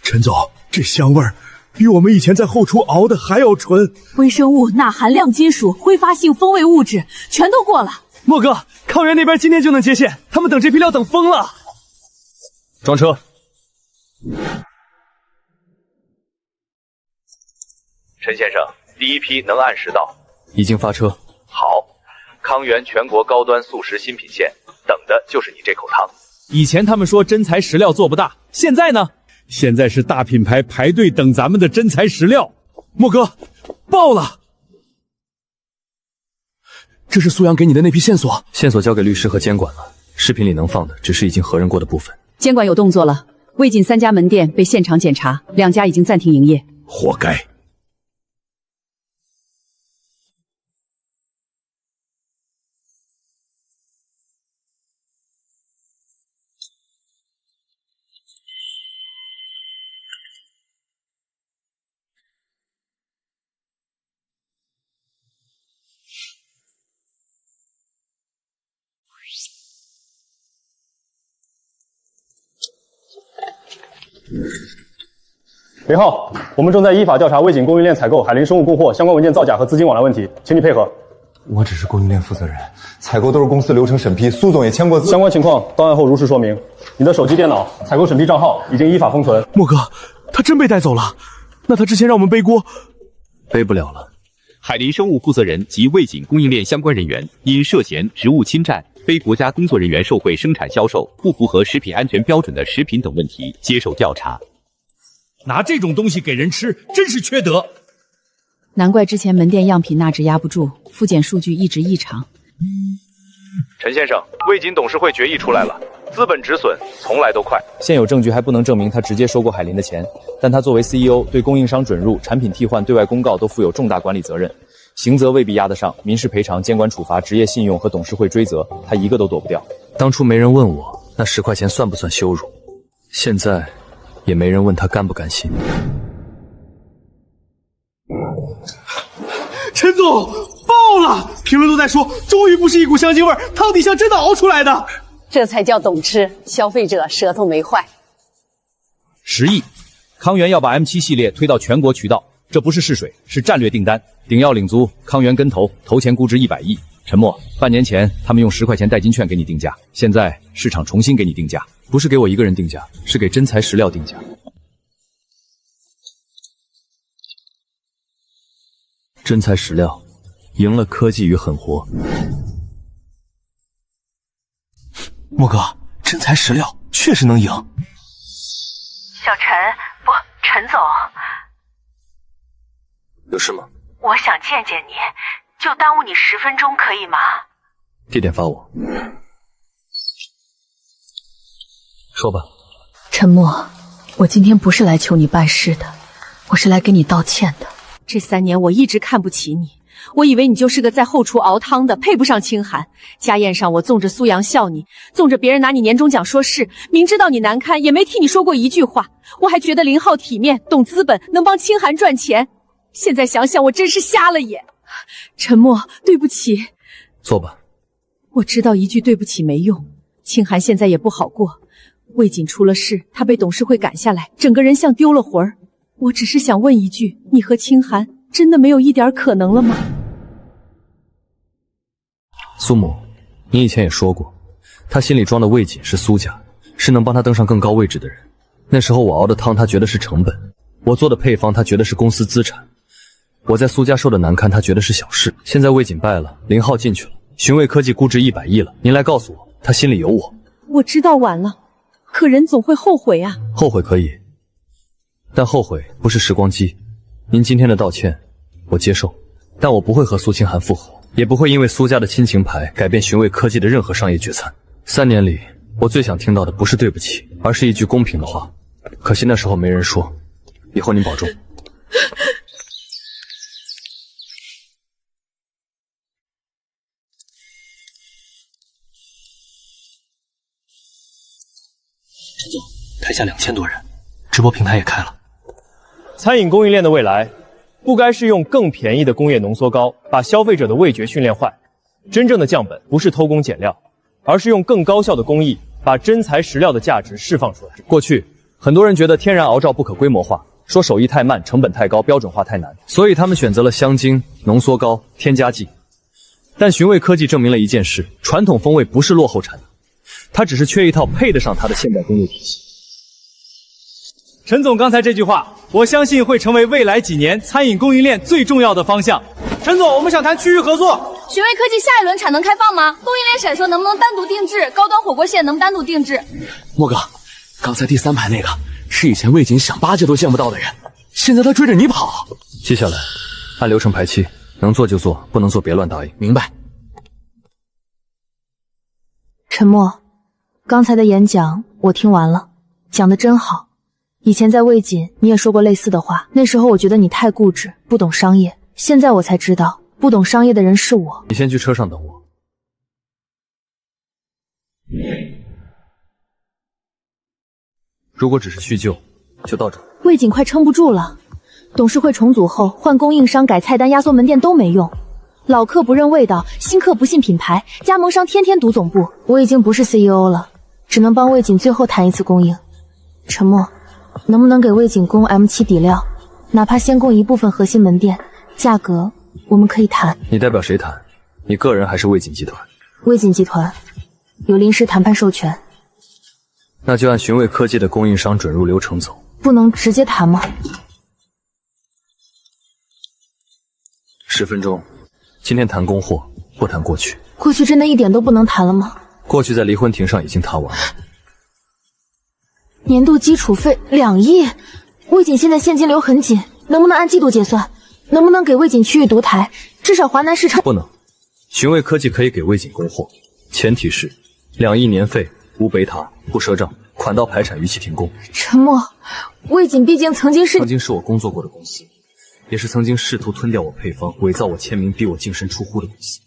陈总，这香味儿比我们以前在后厨熬的还要纯。微生物、钠含量金属、挥发性风味物质全都过了。莫哥，康源那边今天就能接线，他们等这批料等疯了。装车。陈先生，第一批能按时到。已经发车。好，康源全国高端速食新品线，等的就是你这口汤。以前他们说真材实料做不大，现在呢？现在是大品牌排队等咱们的真材实料。莫哥，爆了！这是苏阳给你的那批线索，线索交给律师和监管了，视频里能放的只是已经核认过的部分。监管有动作了，魏锦3家门店被现场检查，2家已经暂停营业。活该。林浩，我们正在依法调查魏锦供应链采购海林生物供货相关文件造假和资金往来问题，请你配合。我只是供应链负责人，采购都是公司流程审批，苏总也签过字。相关情况到案后如实说明。你的手机、电脑、采购审批账号已经依法封存。莫哥，他真被带走了？那他之前让我们背锅，背不了了。海林生物负责人及魏锦供应链相关人员因涉嫌职务侵占、非国家工作人员受贿生产销售、不符合食品安全标准的食品等问题接受调查。拿这种东西给人吃，真是缺德！难怪之前门店样品钠值压不住，复检数据一直异常。陈先生，魏锦董事会决议出来了，资本止损从来都快。现有证据还不能证明他直接收过海林的钱，但他作为 CEO， 对供应商准入、产品替换、对外公告都负有重大管理责任，刑责未必压得上，民事赔偿、监管处罚、职业信用和董事会追责，他一个都躲不掉。当初没人问我那10块钱算不算羞辱，现在也没人问他甘不甘心。陈总爆了，评论都在说，终于不是一股香精味，汤底像真的熬出来的。这才叫懂吃，消费者舌头没坏。10亿，康源要把 M7 系列推到全国渠道，这不是试水，是战略订单。鼎要领足，康源跟投，投前估值100亿。陈默，半年前他们用10块钱代金券给你定价，现在市场重新给你定价，不是给我一个人定价，是给真材实料定价。真材实料，赢了科技与狠活。莫哥，真材实料，确实能赢。小陈，不，陈总，有事吗？我想见见你，就耽误你10分钟，可以吗？地点发我。说吧。陈默，我今天不是来求你办事的，我是来给你道歉的。这3年我一直看不起你，我以为你就是个在后厨熬汤的，配不上清寒。家宴上我纵着苏阳笑你，纵着别人拿你年终奖说事，明知道你难堪，也没替你说过一句话。我还觉得林浩体面，懂资本，能帮清寒赚钱。现在想想，我真是瞎了眼。陈默，对不起。坐吧。我知道一句对不起没用，清寒现在也不好过。魏锦出了事，他被董事会赶下来，整个人像丢了魂儿。我只是想问一句，你和清寒真的没有一点可能了吗？苏母，你以前也说过，他心里装的魏锦是苏家，是能帮他登上更高位置的人。那时候我熬的汤，他觉得是成本；我做的配方，他觉得是公司资产；我在苏家受的难堪，他觉得是小事。现在魏锦败了，林浩进去了，寻味科技估值100亿了，您来告诉我，他心里有我。我知道晚了，可人总会后悔啊。后悔可以，但后悔不是时光机。您今天的道歉，我接受，但我不会和苏清寒复合，也不会因为苏家的亲情牌改变寻味科技的任何商业决策。3年里，我最想听到的不是对不起，而是一句公平的话。可惜那时候没人说，以后您保重。陈总，台下2000多人，直播平台也开了。餐饮供应链的未来，不该是用更便宜的工业浓缩膏把消费者的味觉训练坏。真正的降本不是偷工减料，而是用更高效的工艺把真材实料的价值释放出来。过去很多人觉得天然熬照不可规模化，说手艺太慢、成本太高、标准化太难，所以他们选择了香精、浓缩膏、添加剂。但寻味科技证明了一件事：传统风味不是落后产能，它只是缺一套配得上它的现代工业体系。陈总刚才这句话，我相信会成为未来几年餐饮供应链最重要的方向。陈总，我们想谈区域合作。寻味科技下一轮产能开放吗？供应链闪烁能不能单独定制？高端火锅线能单独定制？莫哥，刚才第3排那个是以前魏锦想巴结都见不到的人，现在他追着你跑。接下来按流程排期，能做就做，不能做别乱答应。明白。陈默，刚才的演讲我听完了，讲得真好。以前在魏锦你也说过类似的话，那时候我觉得你太固执，不懂商业。现在我才知道，不懂商业的人是我。你先去车上等我。如果只是叙旧，就到这。魏锦快撑不住了，董事会重组后换供应商、改菜单、压缩门店都没用，老客不认味道，新客不信品牌，加盟商天天堵总部。我已经不是 CEO 了，只能帮魏锦最后谈一次供应。陈默，能不能给魏锦供 M7 底料，哪怕先供一部分核心门店，价格我们可以谈。你代表谁谈？你个人还是魏锦集团？魏锦集团有临时谈判授权。那就按寻味科技的供应商准入流程走。不能直接谈吗？10分钟，今天谈供货，不谈过去。过去真的一点都不能谈了吗？过去在离婚庭上已经谈完了。年度基础费2亿，魏锦现在现金流很紧，能不能按季度结算？能不能给魏锦区域独台？至少华南市场不能。寻味科技可以给魏锦供货，前提是2亿年费无贝塔，不赊账，款到排产，逾期停工。陈默，魏锦毕竟曾经是我工作过的公司，也是曾经试图吞掉我配方、伪造我签名、逼我净身出户的公司。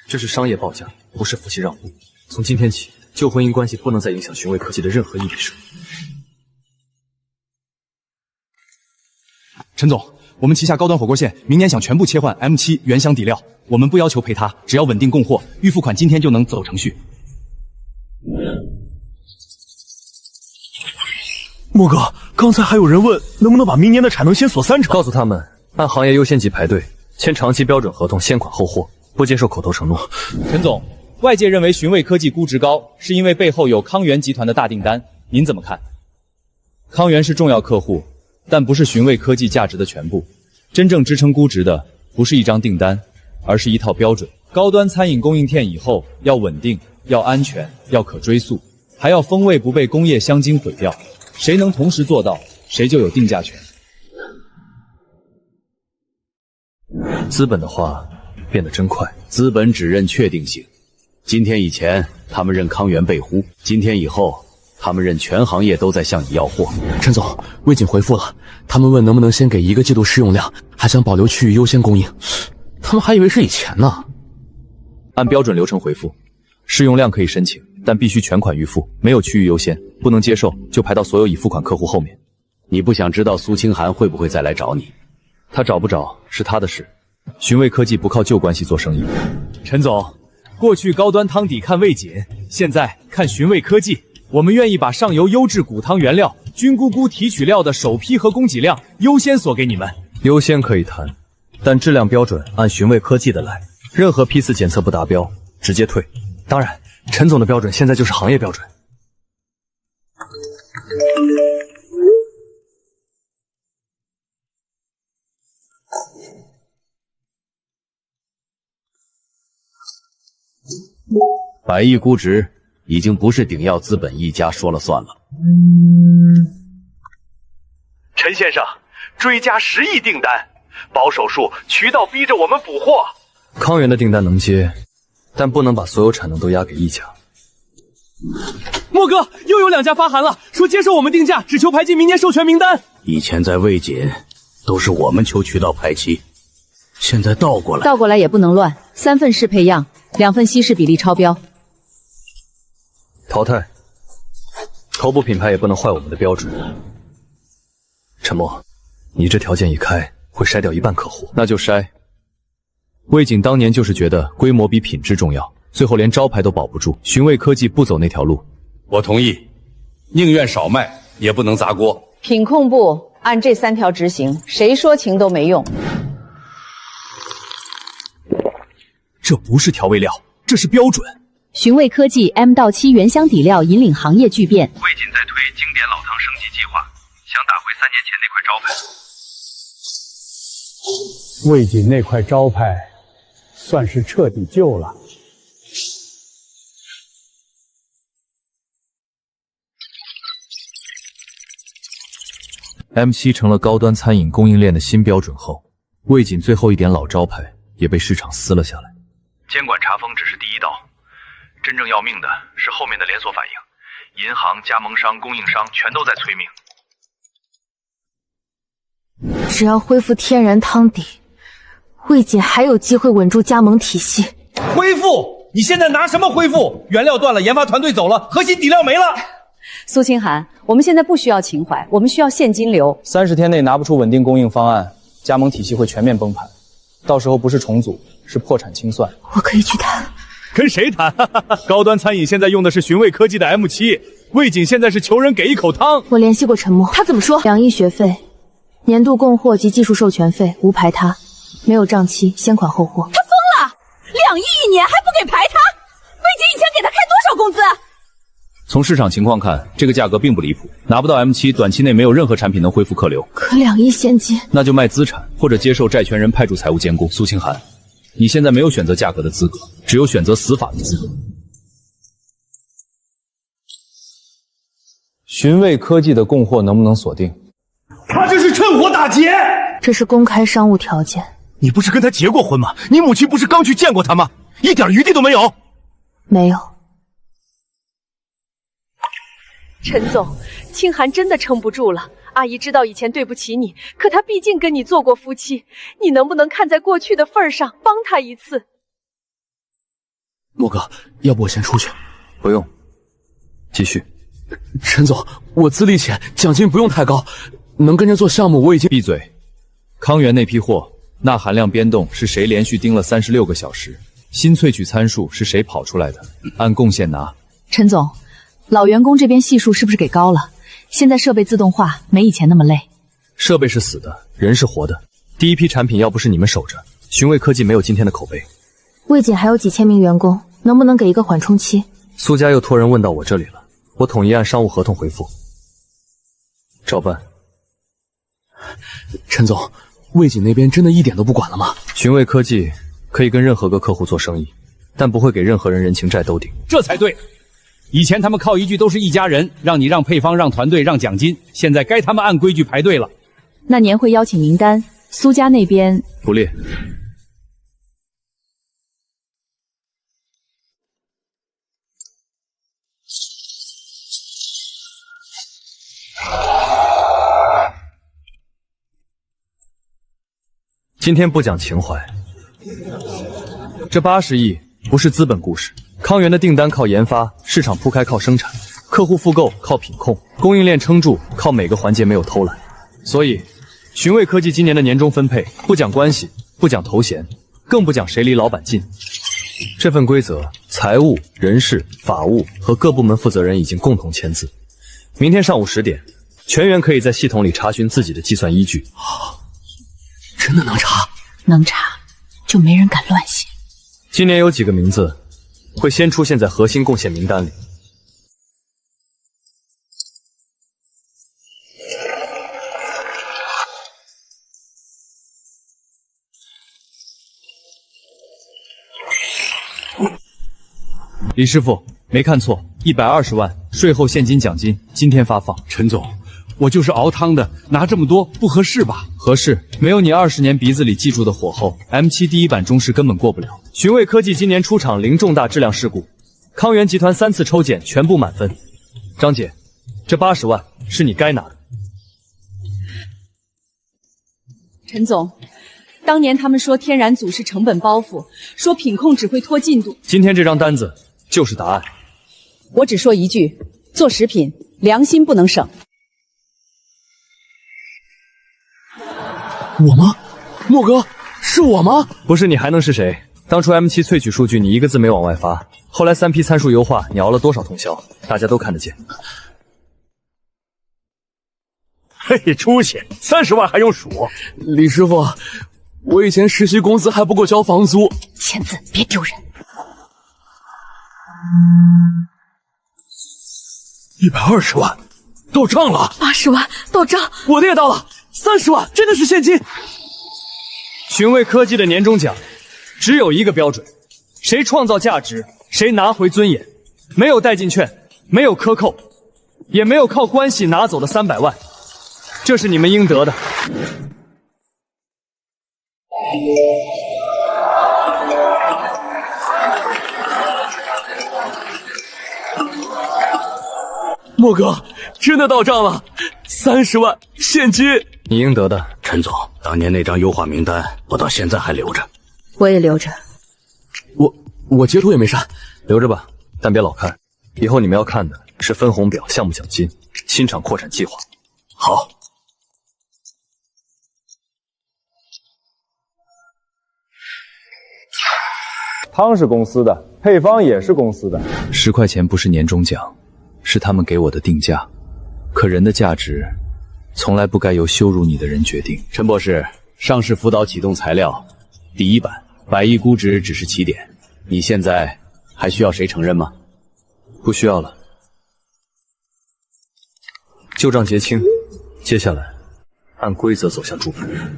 这是商业报价，不是夫妻让步。从今天起，旧婚姻关系不能再影响寻味科技的任何一笔生意。陈总，我们旗下高端火锅线明年想全部切换 M7 原箱底料，我们不要求赔他，只要稳定供货，预付款今天就能走程序。莫哥，刚才还有人问能不能把明年的产能先锁3成，告诉他们按行业优先级排队，签长期标准合同，先款后货，不接受口头承诺。陈总，外界认为寻味科技估值高，是因为背后有康源集团的大订单，您怎么看？康源是重要客户，但不是寻味科技价值的全部。真正支撑估值的不是一张订单，而是一套标准。高端餐饮供应链以后要稳定，要安全，要可追溯，还要风味不被工业香精毁掉。谁能同时做到，谁就有定价权。资本的话变得真快，资本只认确定性。今天以前他们认康源被呼，今天以后他们认全行业都在向你要货。陈总，魏锦回复了，他们问能不能先给1个季度试用量，还想保留区域优先供应。他们还以为是以前呢。按标准流程回复，试用量可以申请，但必须全款预付，没有区域优先，不能接受就排到所有已付款客户后面。你不想知道苏清寒会不会再来找你？他找不找是他的事。寻味科技不靠旧关系做生意。陈总，过去高端汤底看魏锦，现在看寻味科技。我们愿意把上游优质骨汤原料、菌菇菇提取料的首批和供给量优先锁给你们。优先可以谈，但质量标准按寻味科技的来，任何批次检测不达标直接退。当然，陈总的标准现在就是行业标准。100亿估值已经不是鼎耀资本一家说了算了。陈先生，追加10亿订单，保守数，渠道逼着我们补货。康源的订单能接，但不能把所有产能都压给一家。莫哥，又有2家发函了，说接受我们定价，只求排进明年授权名单。以前在魏锦都是我们求渠道排期，现在倒过来也不能乱，3份适配样，2份稀释比例超标。淘汰，头部品牌也不能坏我们的标准。陈默，你这条件一开，会筛掉1半客户。那就筛。魏锦当年就是觉得规模比品质重要，最后连招牌都保不住。寻味科技不走那条路，我同意，宁愿少卖，也不能砸锅。品控部按这3条执行，谁说情都没用。这不是调味料，这是标准。寻味科技 M 到7原箱底料引领行业巨变。魏锦在推经典老汤升级计划，想打回3年前那块招牌。魏锦那块招牌算是彻底旧了。M7 成了高端餐饮供应链的新标准后，魏锦最后一点老招牌也被市场撕了下来。监管查封只是第一刀，真正要命的是后面的连锁反应，银行、加盟商、供应商全都在催命。只要恢复天然汤底，魏锦还有机会稳住加盟体系。恢复？你现在拿什么恢复？原料断了，研发团队走了，核心底料没了。苏清寒，我们现在不需要情怀，我们需要现金流。30天内拿不出稳定供应方案，加盟体系会全面崩盘，到时候不是重组，是破产清算。我可以去谈。跟谁谈？高端餐饮现在用的是寻味科技的 M7，魏锦现在是求人给一口汤。我联系过陈默，他怎么说？2亿学费，年度供货及技术授权费无排他，没有账期，先款后货。他疯了！2亿1年还不给排他？魏锦以前给他开多少工资？从市场情况看，这个价格并不离谱。拿不到 M7，短期内没有任何产品能恢复客流。可2亿现金，那就卖资产，或者接受债权人派驻财务监工。苏清寒，你现在没有选择价格的资格，只有选择死法的资格。寻味科技的供货能不能锁定？他这是趁火打劫！这是公开商务条件。你不是跟他结过婚吗？你母亲不是刚去见过他吗？一点余地都没有。没有。陈总，清寒真的撑不住了。阿姨知道以前对不起你，可她毕竟跟你做过夫妻，你能不能看在过去的份上帮她一次？莫哥，要不我先出去？不用，继续。陈总，我资历浅，奖金不用太高，能跟着做项目我已经……闭嘴！康源那批货钠含量变动是谁连续盯了36个小时？新萃取参数是谁跑出来的？按贡献拿。陈总，老员工这边系数是不是给高了？现在设备自动化，没以前那么累。设备是死的，人是活的。第一批产品要不是你们守着，寻味科技没有今天的口碑。魏锦还有几千名员工，能不能给一个缓冲期？苏家又托人问到我这里了，我统一按商务合同回复。照办。陈总，魏锦那边真的一点都不管了吗？寻味科技可以跟任何个客户做生意，但不会给任何人人情债兜底。这才对。以前他们靠一句都是一家人，让你让配方让团队让奖金，现在该他们按规矩排队了。那年会邀请名单，苏家那边不列。今天不讲情怀，这80亿不是资本故事。康源的订单靠研发，市场铺开靠生产，客户复购靠品控，供应链撑住靠每个环节没有偷懒。所以，寻味科技今年的年终分配不讲关系，不讲头衔，更不讲谁离老板近。这份规则，财务、人事、法务和各部门负责人已经共同签字。明天上午10点，全员可以在系统里查询自己的计算依据。真的能查？能查，就没人敢乱写。今年有几个名字会先出现在核心贡献名单里。李师傅，没看错，120万税后现金奖金，今天发放。陈总，我就是熬汤的，拿这么多不合适吧？合适，没有你20年鼻子里记住的火候 ，M7第1版中试根本过不了。寻味科技今年出厂零重大质量事故，康源集团3次抽检全部满分。张姐，这80万是你该拿的。陈总，当年他们说天然组是成本包袱，说品控只会拖进度。今天这张单子就是答案。我只说一句，做食品良心不能省。我吗？莫哥，是我吗？不是你还能是谁？当初 M7 萃取数据你一个字没往外发，后来3批参数优化，你熬了多少通宵，大家都看得见。嘿，出息，30万还用数？李师傅，我以前实习工资还不够交房租。签字，别丢人。120万，到账了。80万到账，我的也到了。30万，真的是现金。寻味科技的年终奖只有一个标准，谁创造价值，谁拿回尊严。没有代金券，没有克扣，也没有靠关系拿走的300万，这是你们应得的。莫哥，真的到账了，30万现金，你应得的。陈总，当年那张优化名单，我到现在还留着。我也留着。我截图也没删，留着吧，但别老看。以后你们要看的是分红表、项目奖金、新厂扩产计划。好。汤是公司的，配方也是公司的。10块钱不是年终奖，是他们给我的定价。可人的价值，从来不该由羞辱你的人决定。陈博士，上市辅导启动材料，第1版，100亿估值只是起点。你现在还需要谁承认吗？不需要了。旧账结清，接下来按规则走向注本。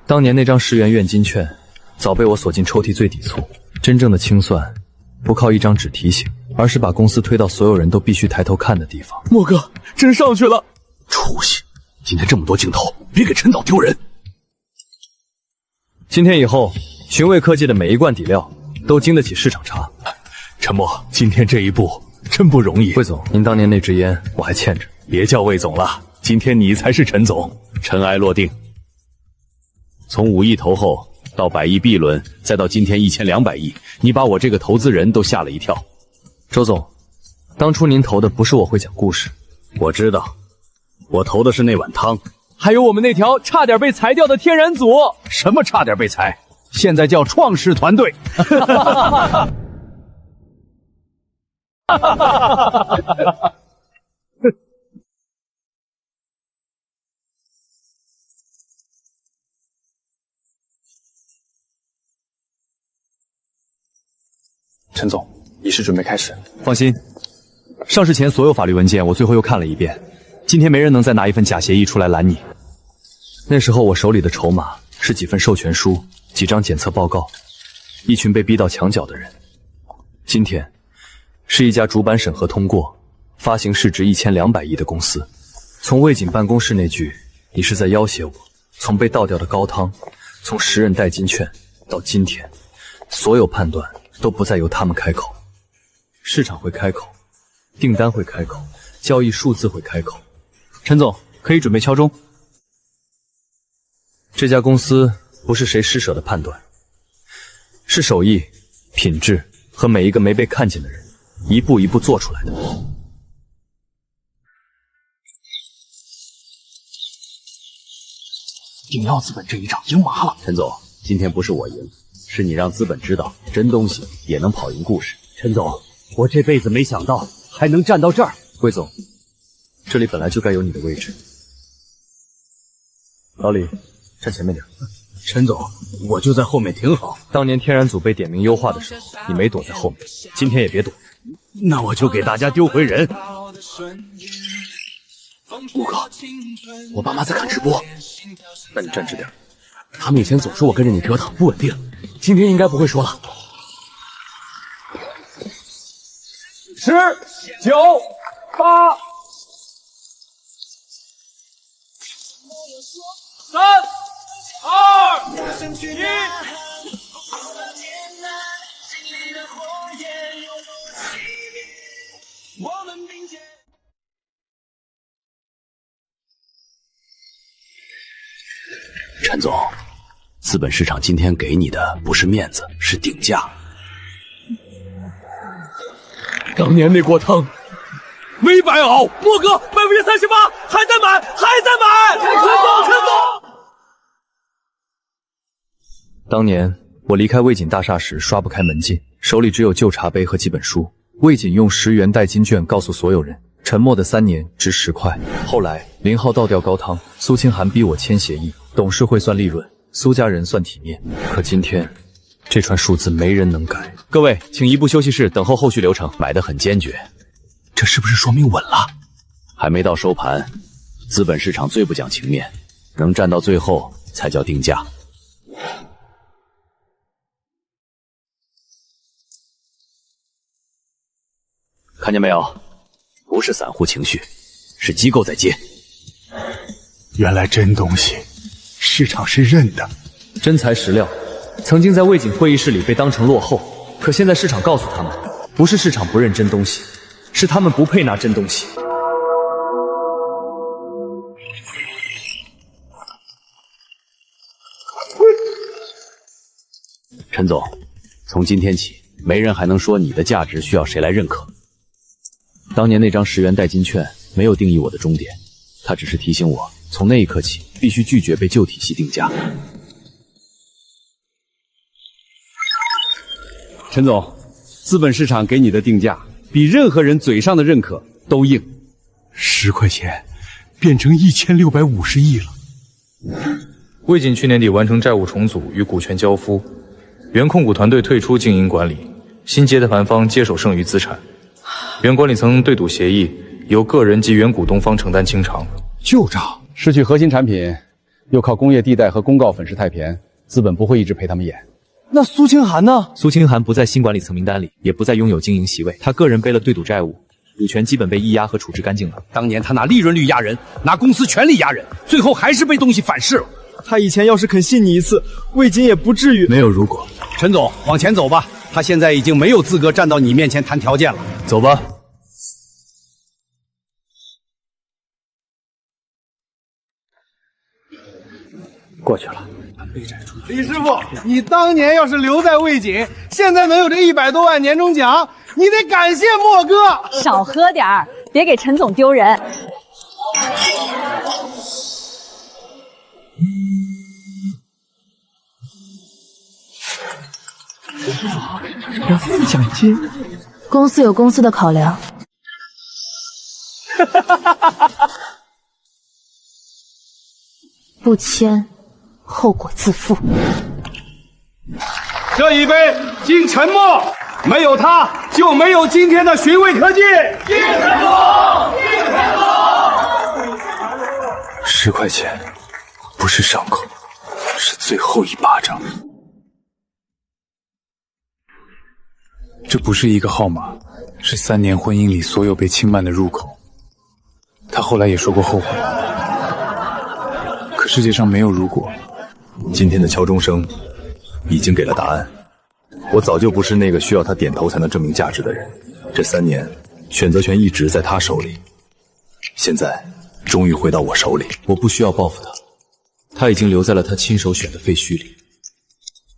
当年那张10元愿金券，早被我锁进抽屉最底层。真正的清算，不靠一张纸提醒，而是把公司推到所有人都必须抬头看的地方。莫哥，真上去了！出息！今天这么多镜头，别给陈导丢人。今天以后，寻味科技的每一罐底料都经得起市场查。陈默，今天这一步真不容易。魏总，您当年那支烟我还欠着。别叫魏总了，今天你才是陈总。尘埃落定，从5亿投后到100亿 B 轮，再到今天1200亿，你把我这个投资人都吓了一跳。周总，当初您投的不是我会讲故事，我知道，我投的是那碗汤，还有我们那条差点被裁掉的天然组。什么差点被裁？现在叫创世团队。陈总，仪式准备开始。放心，上市前所有法律文件我最后又看了一遍，今天没人能再拿一份假协议出来拦你。那时候我手里的筹码是几份授权书、几张检测报告，一群被逼到墙角的人。今天是一家主板审核通过、发行市值1200亿的公司。从魏锦办公室那句“你是在要挟我”，从被倒掉的高汤，从10任代金券到今天，所有判断都不再由他们开口，市场会开口，订单会开口，交易数字会开口。陈总，可以准备敲钟。这家公司不是谁施舍的判断，是手艺、品质和每一个没被看见的人一步一步做出来的。鼎耀资本这一仗赢麻了。陈总，今天不是我赢，是你让资本知道真东西也能跑赢故事。陈总，我这辈子没想到还能站到这儿。魏总，这里本来就该有你的位置。老李，站前面点。陈总，我就在后面挺好。当年天然组被点名优化的时候，你没躲在后面，今天也别躲。那我就给大家丢回人。吴哥，我爸妈在看直播。那你站直点。他们以前总说我跟着你折腾不稳定，今天应该不会说了。10、9、8、3、2、1。陈总，资本市场今天给你的不是面子，是定价。当年那锅汤没白熬，莫哥38%还在买，还在买！陈总。当年我离开魏锦大厦时刷不开门禁，手里只有旧茶杯和几本书。魏锦用10元代金券告诉所有人，沉默的3年值10块。后来林浩倒掉高汤，苏清寒逼我签协议，董事会算利润，苏家人算体面。可今天这串数字没人能改。各位，请移步休息室等候后续流程。买得很坚决，这是不是说明稳了？还没到收盘，资本市场最不讲情面，能站到最后才叫定价。看见没有？不是散户情绪，是机构在接。原来真东西，市场是认的。真材实料，曾经在魏锦会议室里被当成落后，可现在市场告诉他们，不是市场不认真东西，是他们不配拿真东西。陈总，从今天起，没人还能说你的价值需要谁来认可。当年那张10元代金券没有定义我的终点，它只是提醒我，从那一刻起必须拒绝被旧体系定价。陈总，资本市场给你的定价比任何人嘴上的认可都硬。10块钱变成1650亿了。魏锦去年底完成债务重组与股权交付，原控股团队退出经营管理，新接盘方接手剩余资产。原管理层对赌协议由个人及原股东方承担清偿。旧账，失去核心产品，又靠工业地带和公告粉饰太平，资本不会一直陪他们演。那苏清寒呢？苏清寒不在新管理层名单里，也不再拥有经营席位，他个人背了对赌债务，股权基本被抑压和处置干净了。当年他拿利润率压人，拿公司权力压人，最后还是被东西反噬了。他以前要是肯信你一次，魏锦也不至于。没有如果。陈总，往前走吧，他现在已经没有资格站到你面前谈条件了。走吧。过去了。李师傅，你当年要是留在魏锦，现在能有这100多万年终奖，你得感谢莫哥。少喝点儿，别给陈总丢人。要4奖金。公司有公司的考量。不签，后果自负。这一杯敬陈默，没有他就没有今天的寻味科技。敬陈默，敬陈默。 10块钱，不是伤口，是最后一巴掌。这不是一个号码，是3年婚姻里所有被轻慢的入口。他后来也说过后悔，可世界上没有如果。今天的敲钟声已经给了答案。我早就不是那个需要他点头才能证明价值的人。这3年，选择权一直在他手里，现在终于回到我手里。我不需要报复他，他已经留在了他亲手选的废墟里。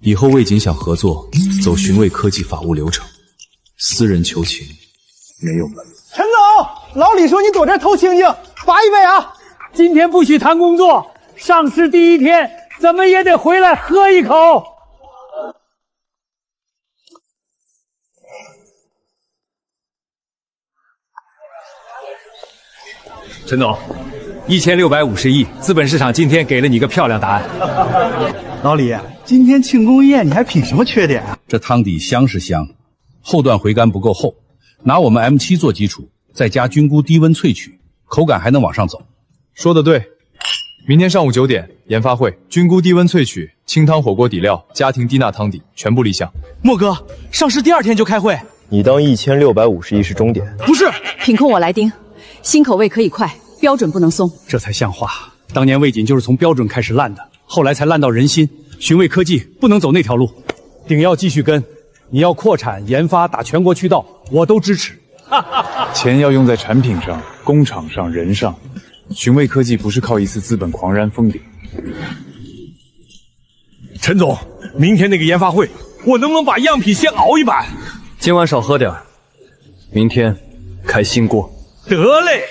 以后魏锦想合作，走寻味科技法务流程，私人求情没有门。陈总，老李说你躲这儿偷清静，罚一杯啊！今天不许谈工作，上市第一天，怎么也得回来喝一口。陈总，1650亿，资本市场今天给了你个漂亮答案。老李，今天庆功宴你还品什么缺点啊？这汤底香是香，后段回甘不够厚，拿我们 M7做基础，再加菌菇低温萃取，口感还能往上走。说得对，明天上午9点研发会，菌菇低温萃取，清汤火锅底料，家庭低钠汤底全部立项。莫哥，上市第2天就开会？你当1650亿是终点？不是，品控我来盯，新口味可以快，标准不能松。这才像话。当年魏锦就是从标准开始烂的，后来才烂到人心。寻味科技不能走那条路，鼎要继续跟。你要扩产研发，打全国渠道，我都支持。钱要用在产品上、工厂上、人上。寻味科技不是靠一次资本狂燃封顶。陈总，明天那个研发会，我能不能把样品先熬一版？今晚少喝点，明天开新锅。得嘞。